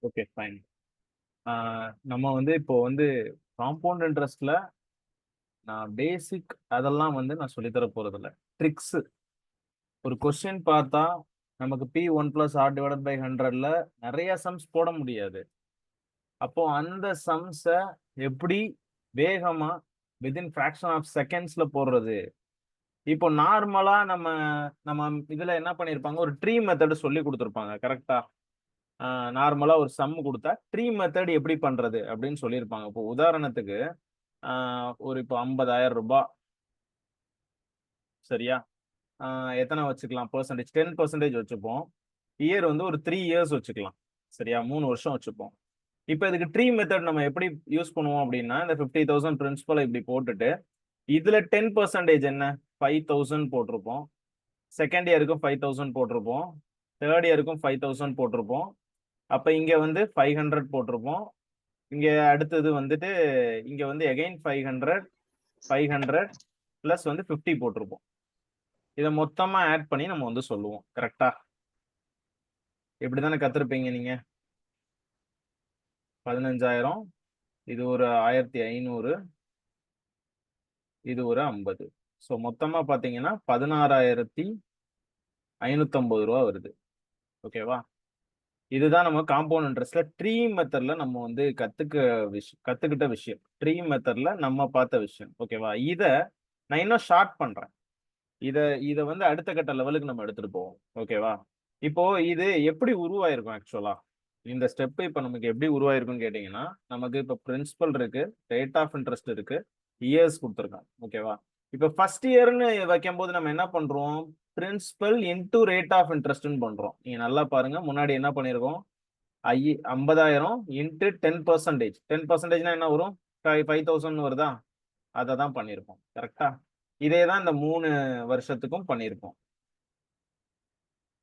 Okay fine. நம்ம வந்து இப்போ வந்து காம்பவுண்ட் இன்ட்ரெஸ்ட்ல நான் பேசிக் அதெல்லாம் வந்து நான் சொல்லித்தர போறதில்ல. ட்ரிக்ஸ் ஒரு கொஸ்டின் பார்த்தா நமக்கு P1 + R/100ல நிறைய சம்ஸ் போட முடியாது. அப்போ அந்த சம்ஸ எப்படி வேகமா வித்தின் ஃபிராக்ஷன் ஆஃப் செகண்ட்ஸ்ல போடுறது? இப்போ நார்மலா நம்ம நம்ம இதுல என்ன பண்ணியிருப்பாங்க, ஒரு ட்ரீ மெத்தட் சொல்லி குடுத்துருப்பாங்க. கரெக்ட்டா? நார்மலா ஒரு சம் குடுத்தா, ட்ரீ மெத்தட் எப்படி பண்றது அப்படின்னு சொல்லியிருப்பாங்க. இப்போ உதாரணத்துக்கு, ஆ ஒரு இப்போ ரூ. 50,000 சரியா? ஆ எத்தன வச்சுக்கலாம் பெர்சன்டேஜ்? 10% வச்சுப்போம். இயர் வந்து ஒரு 3 இயர்ஸ் வச்சுக்கலாம். சரியா? 3 வருஷம் வச்சுப்போம். இப்ப இதுக்கு ட்ரீ மெத்தட் நம்ம எப்படி யூஸ் பண்ணுவோம் அப்படின்னா, இந்த 50,000 பிரின்சிபல இப்படி போட்டுட்டு, இதுல 10% என்ன? 5,000 போட்டிருப்போம். செகண்ட் இயருக்கும் 5,000 போட்டிருப்போம். தேர்ட் இயருக்கும் 5,000 போட்டிருப்போம். அப்ப இங்க வந்து 500 போட்டிருப்போம். இங்க அடுத்தது வந்துட்டு, இங்க வந்து அகைன் 500, 500 பிளஸ் வந்து 50 போட்டிருப்போம். இத மொத்தமா ஆட் பண்ணி நம்ம வந்து சொல்லுவோம். கரெக்ட்டா? இப்படித்தானே கத்திருப்பீங்க நீங்க. 15,000 இது ஒரு 1,500 இது ஒரு 50. சோ மொத்தமா பாத்தீங்கன்னா ரூ. 16,550 வருது. ஓகேவா? இதுதான் நம்ம காம்பவுண்ட் இன்ட்ரெஸ்ட்ல ட்ரீ மெத்தட்ல நம்ம வந்து கத்துக்கிட்ட விஷயம். ட்ரீ மெத்தட்ல நம்ம பார்த்த விஷயம். ஓகேவா? இத நான் இன்னும் ஷார்ட் பண்றேன். இத இத வந்து அடுத்த கட்ட லெவலுக்கு நம்ம எடுத்துட்டு போவோம். ஓகேவா? இப்போ இது எப்படி உருவாயிருக்கும் ஆக்சுவலா? இந்த ஸ்டெப் இப்ப நமக்கு எப்படி உருவாயிருக்கும்னு கேட்டீங்கன்னா, நமக்கு இப்ப பிரின்சிபல் இருக்கு, ரேட் ஆஃப் இன்ட்ரெஸ்ட் இருக்கு, இயர்ஸ் குடுத்திருக்காங்க. ஓகேவா? இப்ப ஃபர்ஸ்ட் இயர்ன்னு வைக்கும்போது நம்ம என்ன பண்றோம்? பிரின்சிபல் இன்டூ ரேட் ஆஃப் இன்ட்ரெஸ்ட்ன்னு பண்றோம். நீங்க நல்லா பாருங்க. முன்னாடி என்ன பண்ணியிருக்கோம்? 50,000 இன்டு 10%. 10%னா என்ன வரும்? 5,000 வருதா? அத தான் பண்ணியிருக்கோம். கரெக்ட்டா? இதே தான் இந்த 3 வருஷத்துக்கும் பண்ணியிருக்கோம்.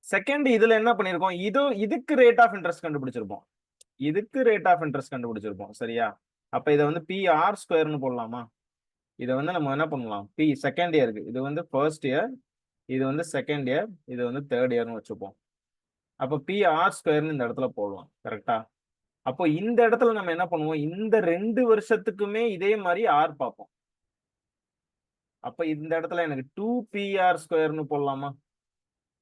செகண்ட் இதுல என்ன பண்ணியிருக்கோம்? இதுக்கு ரேட் ஆஃப் இன்ட்ரெஸ்ட் கண்டுபிடிச்சிருப்போம். இதுக்கு ரேட் ஆஃப் இன்ட்ரெஸ்ட் கண்டுபிடிச்சிருப்போம். சரியா? அப்ப இத வந்து PR2ன்னு போடலாமா? இத வந்து நம்ம என்ன பண்ணலாம்? செகண்ட் இயருக்கு. இது வந்து ஃபர்ஸ்ட் இயர், இது வந்து செகண்ட் இயர், இது வந்து தேர்ட் இயர்ன்னு வச்சுப்போம். அப்ப PR2ன்னு இந்த இடத்துல போடலாம். கரெக்ட்டா? அப்போ இந்த இடத்துல நம்ம என்ன பண்ணுவோம்? இந்த 2 வருஷத்துக்குமே இதே மாரி R பார்ப்போம். அப்ப இந்த இடத்துல எனக்கு 2PR2ன்னு போடலாமா?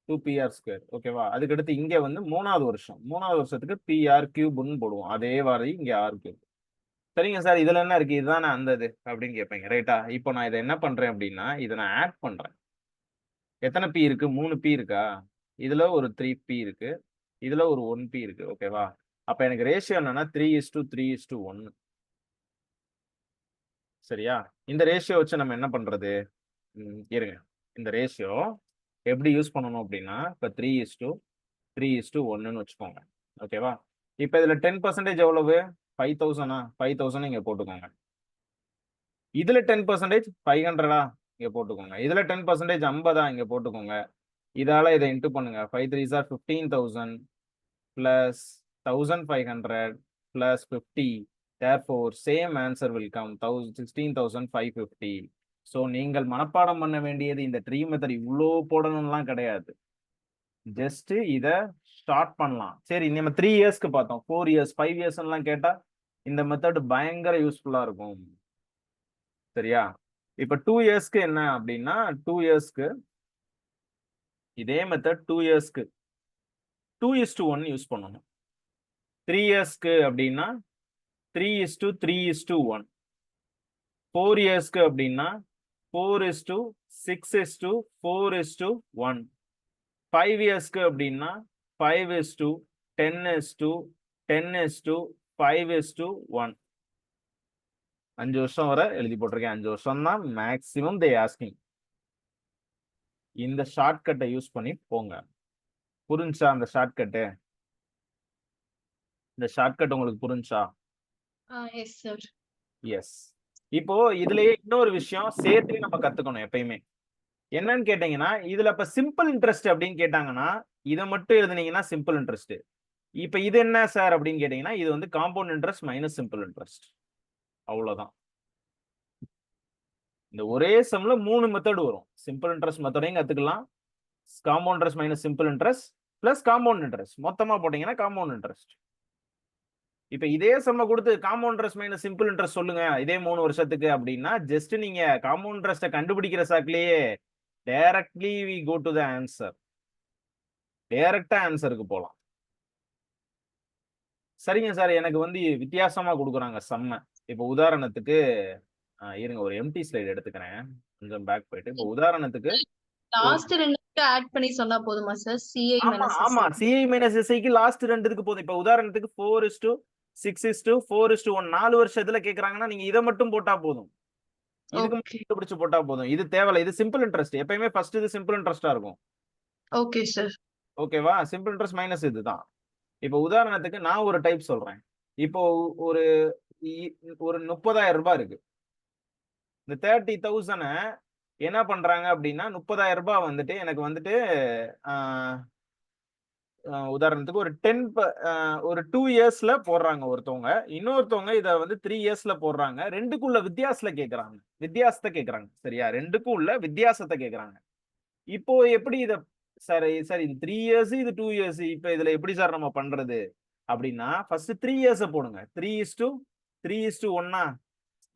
2PR2 ஓகேவா? அதுக்கடுத்து இங்க வந்து 3வது வருஷம். 3வது வருஷத்துக்கு PR3ன்னு போடுவோம். அதே மாரி இங்க R3. சரிங்க சார். இதுல என்ன இருக்கு? இதுதானே அந்த இது அப்படின்னு கேட்பீங்க. ரைட்டா? இப்போ நான் இத என்ன பண்றேன் அப்படின்னா, இத நான் ஆட் பண்றேன். எத்தன P இருக்கு? 3 P இருக்கா? இதுல ஒரு 3 P இருக்கு. இதுல ஒரு 1 P இருக்கு. ஓகேவா? அப்ப எனக்கு ரேஷியோ என்னன்னா 3:3:1. சரியா? இந்த ரேஷியோ வச்சு நம்ம என்ன பண்றது? இருங்க. இந்த ரேஷியோ எப்படி யூஸ் பண்ணணும் அப்படின்னா, இப்ப 3:3:1ன்னு வச்சுக்கோங்க. ஓகேவா? இப்ப இதுல 10% எவ்வளவு? 5,000 5,000 இங்க போட்டுக்கோங்க. இதுல 10% 500 இங்க போட்டுக்கோங்க. இதுல 10% 50 இங்க போட்டுக்கோங்க. இதால இத இன்டு பண்ணுங்க. 5 3s are 15,000 plus 1,500 plus 50. Therefore, same answer will come 16,550. So நீங்கள் மனப்பாடம் பண்ண வேண்டியது இந்த ட்ரீ மெத்தட் இவ்ளோ போடணும்லாம் கிடையாது. ஜஸ்ட் இத ஸ்டார்ட் பண்ணலாம். சரி நம்ம 3 இயர்ஸ்க்கு பார்த்தோம். 4 இயர்ஸ், 5 இயர்ஸ்லாம் கேட்டா இந்த மெத்தட் பயங்கர யூஸ்ஃபுல்லா இருக்கும். சரியா? இப்ப 2 இயர்ஸ்க்கு என்ன அப்படின்னா, 2 இயர்ஸ்க்கு இதே மெத்தட் 2 இயர்ஸ்க்கு 2:1 யூஸ் பண்ணணும். 3 இயர்ஸ்க்கு அப்படின்னா 3:3:1. 4 இயர்ஸ்க்கு அப்படின்னா 4:6:4:1. 5 இயர்ஸ்க்கு அப்படின்னா 5:10:10:5:1. 5 வருஷம் வரை எழுதி போட்டிருக்கேன். 5 வருஷம் தான் மேக்ஸிமம் தே ஆஸ்கிங். இந்த ஷார்ட்கட்டை யூஸ் பண்ணி போங்க. புரிஞ்சா அந்த ஷார்ட்கட்டு? இந்த ஷார்ட்கட் உங்களுக்கு புரிஞ்சா? S sir. எஸ். இப்போ இதுலயே இன்னொரு விஷயம் சேர்த்து நம்ம கத்துக்கணும் எப்பயுமே. என்னன்னு கேட்டீங்கன்னா, இதுல இப்ப சிம்பிள் இன்ட்ரெஸ்ட் அப்படின்னு கேட்டாங்கன்னா, இத மட்டும் எழுதுனீங்கன்னா சிம்பிள் இன்ட்ரெஸ்ட். இப்ப இது என்ன சார் அப்படின்னு கேட்டீங்கன்னா, இது வந்து compound interest minus simple interest. அவ்வளவுதான். இந்த ஒரே சம்ல 3 மெத்தட் வரும். சிம்பிள் இன்ட்ரெஸ்ட் மெத்தடையும் கத்துக்கலாம். Compound interest minus simple interest plus compound interest. மொத்தமா போட்டீங்கன்னா காம்பவுண்ட் இன்ட்ரெஸ்ட். இப்ப இதே சம்ம கொடுத்து compound interest minus simple interest சொல்லுங்க இதே 3 வருஷத்துக்கு அப்படின்னா ஜஸ்ட் நீங்க காம்பவுண்ட் இன்ட்ரெஸ்ட்டை கண்டுபிடிக்கிற சாக்குலயே directly we go to the answer. டைரக்டா ஆன்சருக்கு போலாம். சரிங்க சார், எனக்கு வந்து வித்தியாசமா கொடுக்குறாங்க செம்ம. இப்போ உதாரணத்துக்கு இருங்க ஒரு எம்டி ஸ்லைடு எடுத்துக்கிறேன். கொஞ்சம் பேக் போயிட்டு இப்போ உதாரணத்துக்கு லாஸ்ட் ரெண்டுக்கு ஆட் பண்ணி சொன்னா போதுமா சார்? சிஐ ஆமா மைனஸ் ஆமா சிஐ மைனஸ் எஸ்ஐக்கு லாஸ்ட் ரெண்டுக்கு போதும். இப்போ உதாரணத்துக்கு 4:6:4:1 4 வருஷத்துல கேக்குறாங்கன்னா நீங்க இதை மட்டும் போட்டா போதும். இதுக்கு மட்டும் பிடிச்சு போட்டா போதும். இது தேவையில்ல. இது சிம்பிள் இன்ட்ரெஸ்ட். எப்பயுமே ஃபர்ஸ்ட் இது சிம்பிள் இன்ட்ரெஸ்டா இருக்கும். Okay sir. ஓகேவா? சிம்பிள் இன்ட்ரெஸ்ட் மைனஸ் இதுதான். இப்போ உதாரணத்துக்கு நான் ஒரு டைப் சொல்றேன். இப்போ ஒரு ஒரு 30,000 ரூபாய் இருக்கு. இந்த 30,000 என்ன பண்றாங்க அப்படின்னா 30,000 ரூபாய் வந்துட்டு எனக்கு வந்துட்டு உதாரணத்துக்கு ஒரு 2 இயர்ஸ்ல போடுறாங்க ஒருத்தவங்க. இன்னொருத்தவங்க இத வந்து 3 இயர்ஸ்ல போடுறாங்க. ரெண்டுக்குள்ள வித்தியாசத்தை கேக்குறாங்க. சரியா? ரெண்டுக்கும் உள்ள வித்தியாசத்தை கேக்குறாங்க. இப்போ எப்படி இத சார் இது 3 இயர்ஸ் இது 2 இயர்ஸ். இப்போ இதுல எப்படி சார் நம்ம பண்றது அப்படின்னா ஃபர்ஸ்ட் 3 இயர்ஸ் போடுங்க. 3:1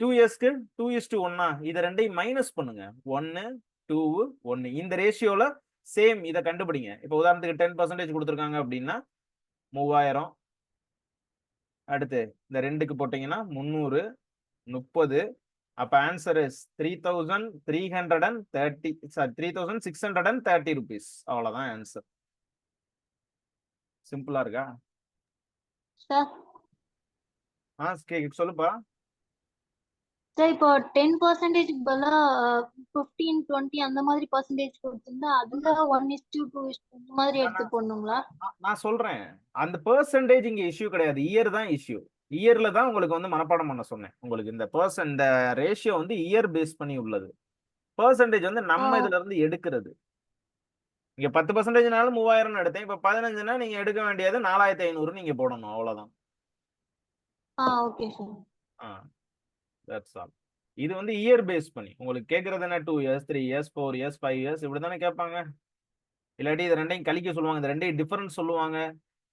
2 இயர்ஸ்க்கு 2:1 இத ரெண்டையும் மைனஸ் பண்ணுங்க. 1 2 1 இந்த ரேஷியோல சேம் இத கண்டுபிடிங்க. இப்போ உதாரணத்துக்கு 10% கொடுத்திருக்காங்க அப்படின்னா 3000. அடுத்து இந்த ரெண்டுக்கு போட்டீங்கன்னா 300 30. அப்ப ஆன்சர் இஸ் 3,630 rupees. அவ்வளவுதான் ஆன்சர். சிம்பிளா இருக்கா? சொல்லுப்பா. சார் இப்போ 10% பதிலா 15 20 அந்த மாதிரி பர்சன்டேஜ் கொடுத்திருந்தா அதுல 1:2 இந்த மாதிரி எடுத்து போடணுங்களா? நான் சொல்றேன் அந்த பெர்சன்டேஜ் இங்க இஷ்யூ கிடையாது. இயர் தான் இஷ்யூ. இயர்ல தான் உங்களுக்கு வந்து மனப்பாடம் பண்ண சொன்னேன். உங்களுக்கு இந்த ரேஷியோ வந்து இயர் பேஸ் பண்ணி உள்ளது. பெர்சன்டேஜ் வந்து நம்ம இதுல இருந்து எடுக்கிறது. இங்க 10%னால 3000 எடுத்தேன். இப்ப 15னா நீங்க எடுக்க வேண்டியது 4,500 நீங்க போடணும். அவ்வளவுதான். Okay sir. That's all. இது வந்து இயர் பேஸ் பண்ணி உங்களுக்கு கேக்குறது என்ன 2 இயர்ஸ் 3 இயர்ஸ் 4 இயர்ஸ் 5 இயர்ஸ் இப்படி தானே கேட்பாங்க. இல்லாட்டி இது ரெண்டையும் கழிக்க சொல்லுவாங்க. இந்த ரெண்டையும் டிஃபரன்ஸ் சொல்லுவாங்க.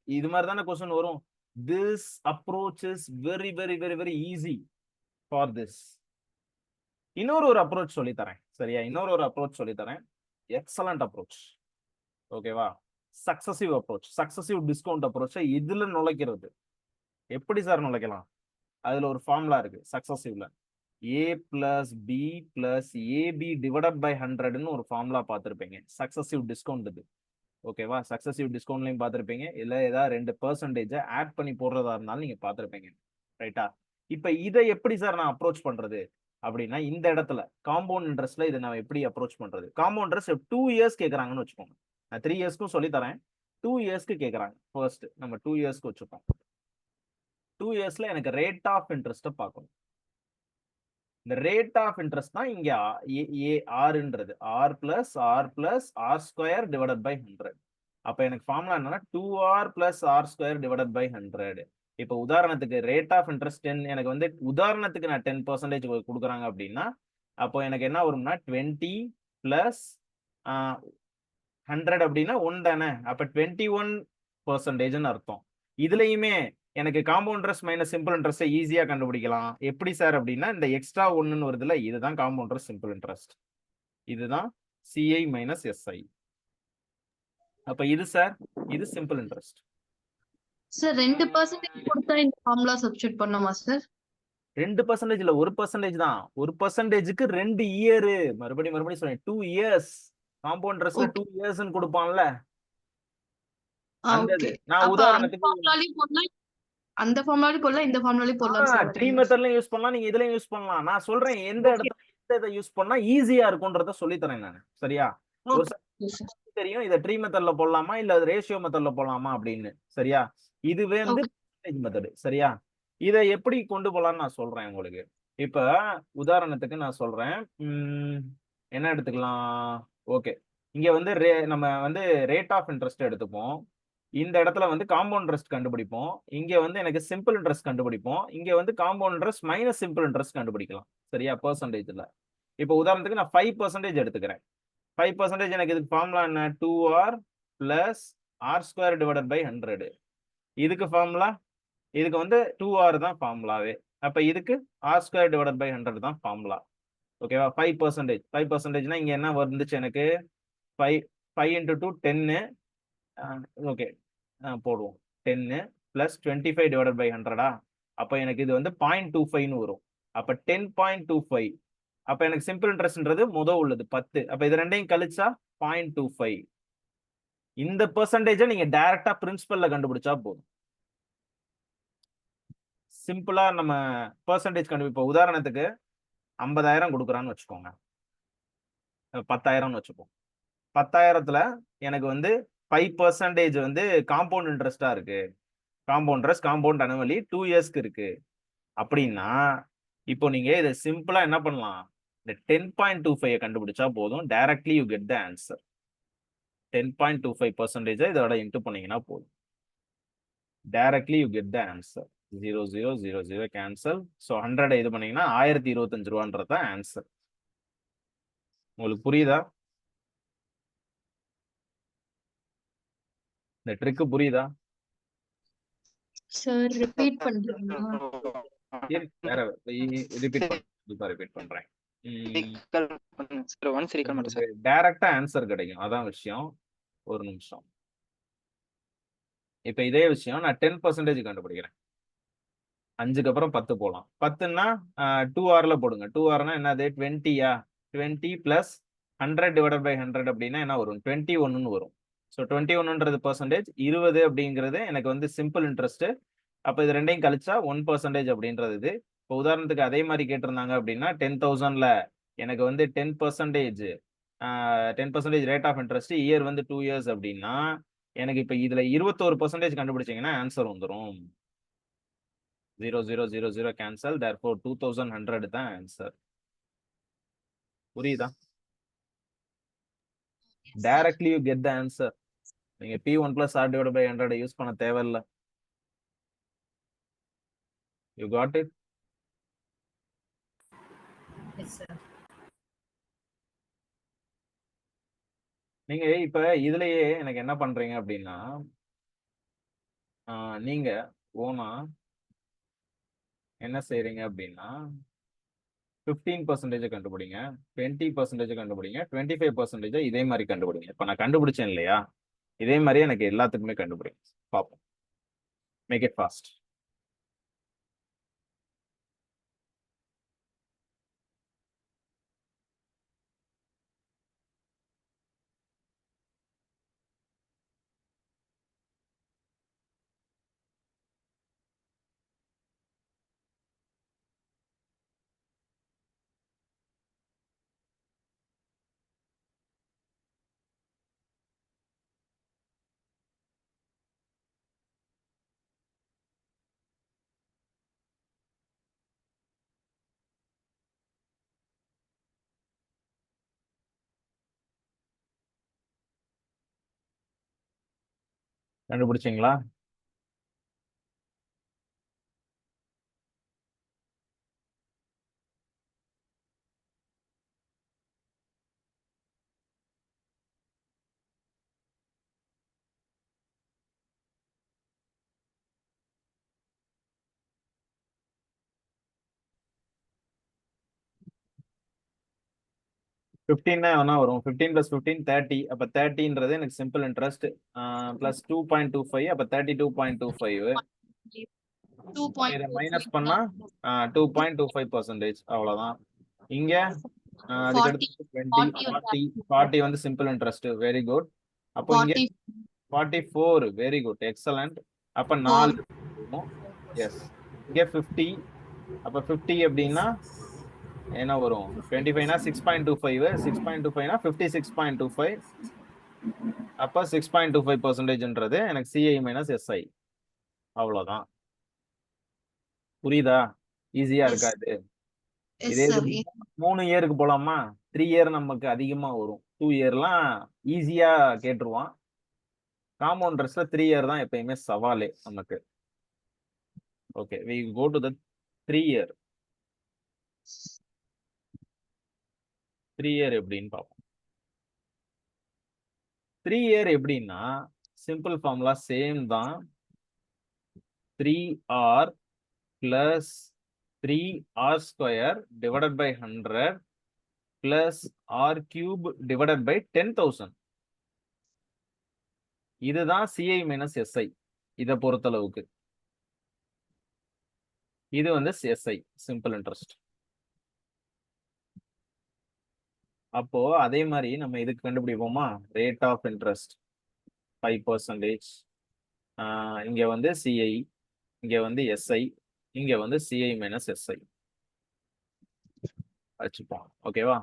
இது மாதிரி தானே क्वेश्चन வரும். This approach is very very very very easy for this. இன்னொரு அப்ரோச் சொல்லி தரேன். சரியா? இன்னொரு அப்ரோச் சொல்லி தரேன். Excellent approach. ஓகேவா? Successive approach. Successive discount approach இதுல நுழைக்கிறது. எப்படி சார் நுழைக்கலாம்? அதுல ஒரு ஃபார்முலா இருக்கு சக்சசிவ்ல. a plus b plus ab divided by 100ன்னு ஒரு ஃபார்முலா பார்த்திருப்பீங்க. சக்சசிவ் டிஸ்கவுண்ட் இது. ஓகேவா? சக்சசிவ் டிஸ்கவுண்ட்லயும் பார்த்திருப்பீங்க. இல்ல ஏதாவது 2% ஆட் பண்ணி போடுறதா இருந்தாலும் நீங்க பார்த்திருப்பீங்க. ரைட்டா? இப்ப இதை எப்படி சார் நான் அப்ரோச் பண்றது அப்படின்னா இந்த இடத்துல காம்பவுண்ட் இன்ட்ரெஸ்ட்ல இதை நான் எப்படி அப்ரோச் பண்றது? காம்பவுண்ட் இன்ட்ரெஸ்ட் 2 இயர்ஸ் கேக்குறாங்கன்னு வச்சுக்கோங்க. நான் 3 இயர்ஸ்க்கும் சொல்லி தரேன். 2 இயர்ஸ்க்கு கேக்குறாங்க. ஃபர்ஸ்ட் நம்ம 2 இயர்ஸ்க்கு வச்சுப்போம். 2 இயர்ஸ்ல எனக்கு ரேட் ஆஃப் இன்ட்ரெஸ்ட் பார்க்கணும். இந்த ரேட் ஆஃப் இன்ட்ரெஸ்ட் தான் இங்க ஆர்ன்றது r plus r square divided by 100. அப்ப எனக்கு ஃபார்முலா என்னன்னா 2r plus r square divided by 100. இப்ப உதாரணத்துக்கு ரேட் ஆஃப் இன்ட்ரெஸ்ட் 10 எனக்கு வந்து உதாரணத்துக்கு நான் 10% கொடுக்குறாங்க அப்படின்னா அப்போ எனக்கு என்ன வரும்னா 20 plus 100 அப்படின்னா 1 தானே. அப்ப 21% அர்த்தம். இதுலயுமே எனக்கு compound interest minus simple interest ஈஸியா கண்டுபிடிக்கலாம். எப்படி சார் அப்படின்னா இந்த எக்ஸ்ட்ரா 1ன்னு வருதுல இதுதான் காம்பவுண்ட் இன்ட்ரெஸ்ட் சிம்பிள் இன்ட்ரெஸ்ட். இதுதான் சிஐ மைனஸ் எஸ்ஐ. அப்ப இது சார் இது சிம்பிள் இன்ட்ரெஸ்ட். சார் 2% கொடுத்தா இந்த ஃபார்முலா சப்ஸ்டிட்யூட் பண்ணனுமா சார்? 2% இல்ல 1% தான். 1%க்கு 2 இயர். மறுபடியும் சொல்றேன் 2 இயர்ஸ். காம்பவுண்ட் இன்ட்ரெஸ்ட்ல 2 இயர்ஸ்னு கொடுப்பான்ல. நான் உதாரணத்துக்கு அந்த ஃபார்முலாலயும் போடலாம் இந்த ஃபார்முலாலயும் போடலாம் சார். ட்ரீ மெத்தட்லயும் யூஸ் பண்ணலாம். நீங்க இதுலயும் யூஸ் பண்ணலாம். நான் சொல்றேன் எந்த இடத்துல இதை யூஸ் பண்ணா ஈஸியா இருக்கும்ன்றத சொல்லி தரேன் நான். சரியா? ஒரு தெரியும் இத ட்ரீ மெத்தட்ல போடலாமா இல்ல ரேஷியோ மெத்தட்ல போடலாமா அப்படின்னு. சரியா? இதுவே வந்து பெர்சன்டேஜ் மெத்தட். சரியா? இத எப்படி கொண்டு போலாம்னு நான் சொல்றேன் உங்களுக்கு. இப்ப உதாரணத்துக்கு நான் சொல்றேன். என்ன எடுத்துக்கலாம்? ஓகே. இங்க வந்து நம்ம வந்து ரேட் ஆஃப் இன்ட்ரெஸ்ட் எடுத்துப்போம். இந்த இடத்துல வந்து காம்பவுண்ட் இன்ட்ரெஸ்ட் கண்டுபிடிப்போம். இங்க வந்து எனக்கு சிம்பிள் இன்ட்ரெஸ்ட் கண்டுபிடிப்போம். இங்க வந்து compound interest minus simple interest கண்டுபிடிக்கலாம். சரியா? பெர்சன்டேஜ்ல. இப்போ உதாரணத்துக்கு நான் 5% எடுத்துக்கிறேன். 5% எனக்கு இதுக்கு ஃபார்முலா என்ன? 2r plus r square divided by 100. இதுக்கு ஃபார்முலா இதுக்கு வந்து 2r தான் ஃபார்முலாவே. அப்ப இதுக்கு r² டிவைடட் பை 100 தான் ஃபார்முலா. ஓகேவா? 5%. 5%னா இங்க என்ன வந்துச்சு எனக்கு? 5 into 2 10. ஓகே, போடுவோம். 10 பிளஸ் 25 டிவைடட் பை 100. அப்ப எனக்கு இது வந்து 0.25 வரும். அப்ப 10.25. அப்ப எனக்கு சிம்பிள் இன்ட்ரெஸ்ட்ன்றது உள்ளது 10. அப்ப இது ரெண்டையும் கழிச்சா 0.25. இந்த பெர்சன்டேஜை நீங்க டைரக்டா பிரின்சிபல்ல கண்டுபிடிச்சா போதும். சிம்பிளா நம்ம பெர்சன்டேஜ் கண்டுபிடிப்போம். உதாரணத்துக்கு 50,000 கொடுக்குறான்னு வச்சுக்கோங்க, 10,000 வச்சுப்போம். 10,000த்துல எனக்கு வந்து 5% வந்து காம்பவுண்ட் இன்ட்ரெஸ்டா இருக்கு. காம்பவுண்ட் அனுவலி 2 இயர்ஸ்க்கு இருக்கு அப்படின்னா, இப்போ நீங்க இதை சிம்பிளா என்ன பண்ணலாம்? இந்த 10.25 கண்டுபிடிச்சா போதும். Directly you get the answer. 10.25% இதோட இன்டு பண்ணீங்கன்னா போதும். Directly you get the answer. 0 0 0 0 cancel. So 100 இது பண்ணீங்கன்னா 1025 ரூபான்றது தான் ஆன்சர். உங்களுக்கு புரியுதா? இந்த ட்ரிக் புரியுதா? சார் ரிப்பீட் பண்றீங்களா? வேற ரிப்பீட் பண்றேன். டைரக்டா ஆன்சர் கிடைக்கும், அதான் விஷயம். ஒரு நிமிஷம். இப்ப இதே விஷயம் நான் 10% கண்டுபிடிக்கிறேன். 5க்கு அப்புறம் 10 போலாம். 10ன்னா 2rல போடுங்க. 2rனா என்னது? 20யா? 20 பிளஸ் 100 டிவைடட் பை 100 அப்படின்னா என்ன வரும்? 21ன்னு வரும். So 21ன்றது percentage. 20 அப்படிங்கிறது எனக்கு வந்து சிம்பிள் இன்ட்ரெஸ்ட். அப்ப இது ரெண்டையும் கழிச்சா 1% அப்படின்றது இது. இப்போ உதாரணத்துக்கு அதே மாதிரி கேட்டிருந்தாங்க அப்படின்னா 10,000ல எனக்கு வந்து 10% ரேட் ஆஃப் இன்ட்ரெஸ்ட், இயர் வந்து 2 இயர்ஸ் அப்படின்னா எனக்கு இப்ப இதுல 21% கண்டுபிடிச்சீங்கன்னா ஆன்சர் வந்துடும். 0 0 0 0 கேன்சல். therefore 2100 தான் ஆன்சர். புரியுதா? Directly you get the answer. நீங்க P1 plus R divided by 100 use பண்ண தேவையில்ல. You got it? Yes sir. நீங்க இப்ப இதுலயே எனக்கு என்ன பண்றீங்க அப்படின்னா, நீங்க ஓனா என்ன செய்றீங்க அப்படின்னா 15% கண்டுபிடிங்க, 20% கண்டுபிடிங்க, 25% இதே மாதிரி கண்டுபிடிங்க. இப்ப நான் கண்டுபிடிச்சேன் இல்லையா, இதே மாதிரி எனக்கு எல்லாத்துக்குமே கண்டுபிடிங்க. பார்ப்போம். Make it fast. கண்டுபிடிச்சிங்களா? ஃபிஃப்டீன்னா என்ன வரும்? 15 plus 15 30. அப்ப 30ன்றது எனக்கு சிம்பிள் இன்ட்ரெஸ்ட். பிளஸ் 2.25. அப்ப 32.25. இதை மைனஸ் பண்ணா 2.25%. அவ்வளவுதான். இங்க அதுக்கு அடுத்து 20, 40 வந்து சிம்பிள் இன்ட்ரெஸ்ட். Very good. அப்போ இங்க 44. Very good, excellent. அப்ப 4. எஸ். இங்க 50. அப்ப 50 அப்படின்னா என்ன வரும்? 25னா 6.25. 6.25னா 56.25. அப்ப 6.25%ன்றது எனக்கு CI மைனஸ் SI. அவ்வளவுதான். புரியுதா? ஈஸியா இருக்காது. இதே 3 இயருக்கு போலாமா? 3 இயர் நமக்கு அதிகமா வரும். 2 இயர்லாம் ஈஸியா கேட்டுருவான். காம்பவுண்ட் இன்ட்ரெஸ்ட்ல 3 இயர் தான் எப்பயுமே சவாலே நமக்கு. Okay, we go to the 3 year. 3 year எப்படின்னு பார்ப்போம். 3 இயர் எப்படின்னா சிம்பிள் ஃபார்முலா சேம் தான். 3r plus 3r square divided by 100 plus r cube divided by 10,000. இதுதான் CI minus SI. இதை பொறுத்தளவுக்கு இது வந்து SI சிம்பிள் இன்ட்ரெஸ்ட். அப்போ அதே மாதிரி நம்ம இதுக்கு கண்டுபிடிப்போமா, ரேட் ஆஃப் இன்ட்ரெஸ்ட் 5%, இங்க வந்து CI, இங்க வந்து SI, இங்க வந்து CI minus SI வச்சுப்போம். ஓகேவா?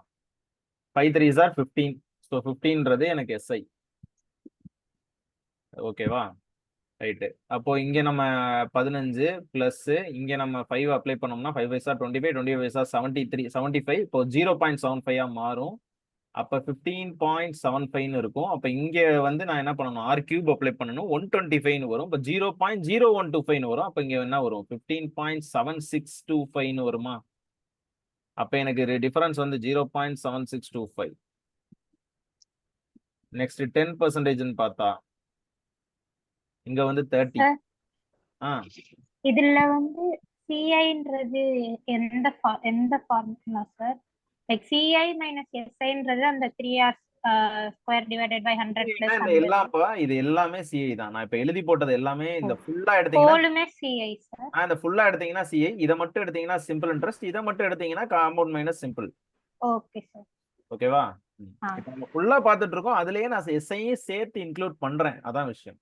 5 3s are 15. ஸோ 15ன்றது எனக்கு SI. ஓகேவா? ரைட்டு. அப்போ இங்க நம்ம 15 பிளஸ் இங்க நம்ம 5 அப்ளை பண்ணோம்னா 5 5s are 25, 25 5s are 73, 75. இப்போ 0.75 மாறும். அப்ப 15.75 இருக்கும். அப்ப இங்க வந்து நான் என்ன பண்ணணும், r cube அப்ளை பண்ணணும், 125 வரும். இப்ப 0.0125 வரும். அப்ப இங்க என்ன வரும், 15.7625 வருமா? அப்ப எனக்கு டிஃபரன்ஸ் வந்து 0.7625. நெக்ஸ்ட் 10% பார்த்தா இங்க வந்து 30. இதுல வந்து சிஐன்றது எந்த formula sir? Like CI minus எஸ்ஐன்றது அந்த 3r square divided by 100 plus 100. இது எல்லாமே CI தான். நான் இப்ப எழுதி போட்டது எல்லாமே இந்த ஃபுல்லா எடுத்தீங்கன்னா ஹோலுமே சிஐ சார். இந்த ஃபுல்லா எடுத்தீங்கன்னா CI, இத மட்டும் எடுத்தீங்கன்னா சிம்பிள் இன்ட்ரெஸ்ட், இத மட்டும் எடுத்தீங்கன்னா compound minus simple. Okay sir. ஓகேவா? இப்போ நம்ம ஃபுல்லா பார்த்துட்டு இருக்கோம். அதுலயே நான் எஸ்ஐயும் சேர்த்து இன்க்ளூட் பண்றேன். அதான் விஷயம்.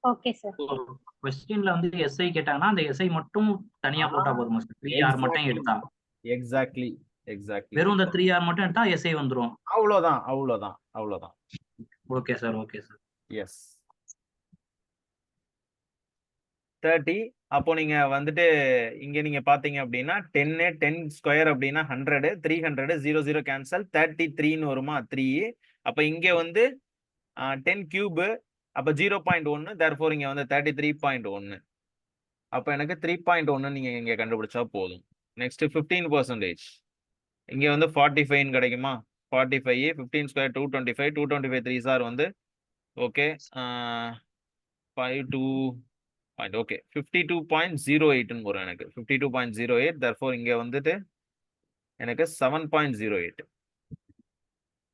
Okay sir. क्वेश्चनல வந்து எஸ்ஐ கேட்டாங்கன்னா அந்த எஸ்ஐ மட்டும் தனியா போட்டா போதுமா சார்? 3r மட்டும் எடுத்தா? எக்ஸாக்ட்லி. வெறும் இந்த 3r மட்டும் எடுத்தா எஸ்ஐ வந்துரும். அவ்வளவுதான். Okay sir. எஸ். 30. அப்போ நீங்க வந்துட்டு இங்க நீங்க பாத்தீங்க அப்படின்னா 10 ஸ்கொயர் அப்படின்னா 100, 300 0 கேன்சல், 33ன்னு வருமா 3. அப்ப இங்க வந்து 10 கியூப், அப்ப 0.1, therefore இங்க வந்து 33.1. அப்ப எனக்கு 3.1 நீங்க இங்க கண்டுபிடிச்சா போதும். நெக்ஸ்ட் 15%. இங்க வந்து 45 கிடைக்குமா? 45 15 ஸ்கொயர் 225, 225 3s are வந்து ஓகே 5 ஓகே 52.08 வரும் எனக்கு. 52.08, therefore இங்க வந்துட்டு எனக்கு 7.08.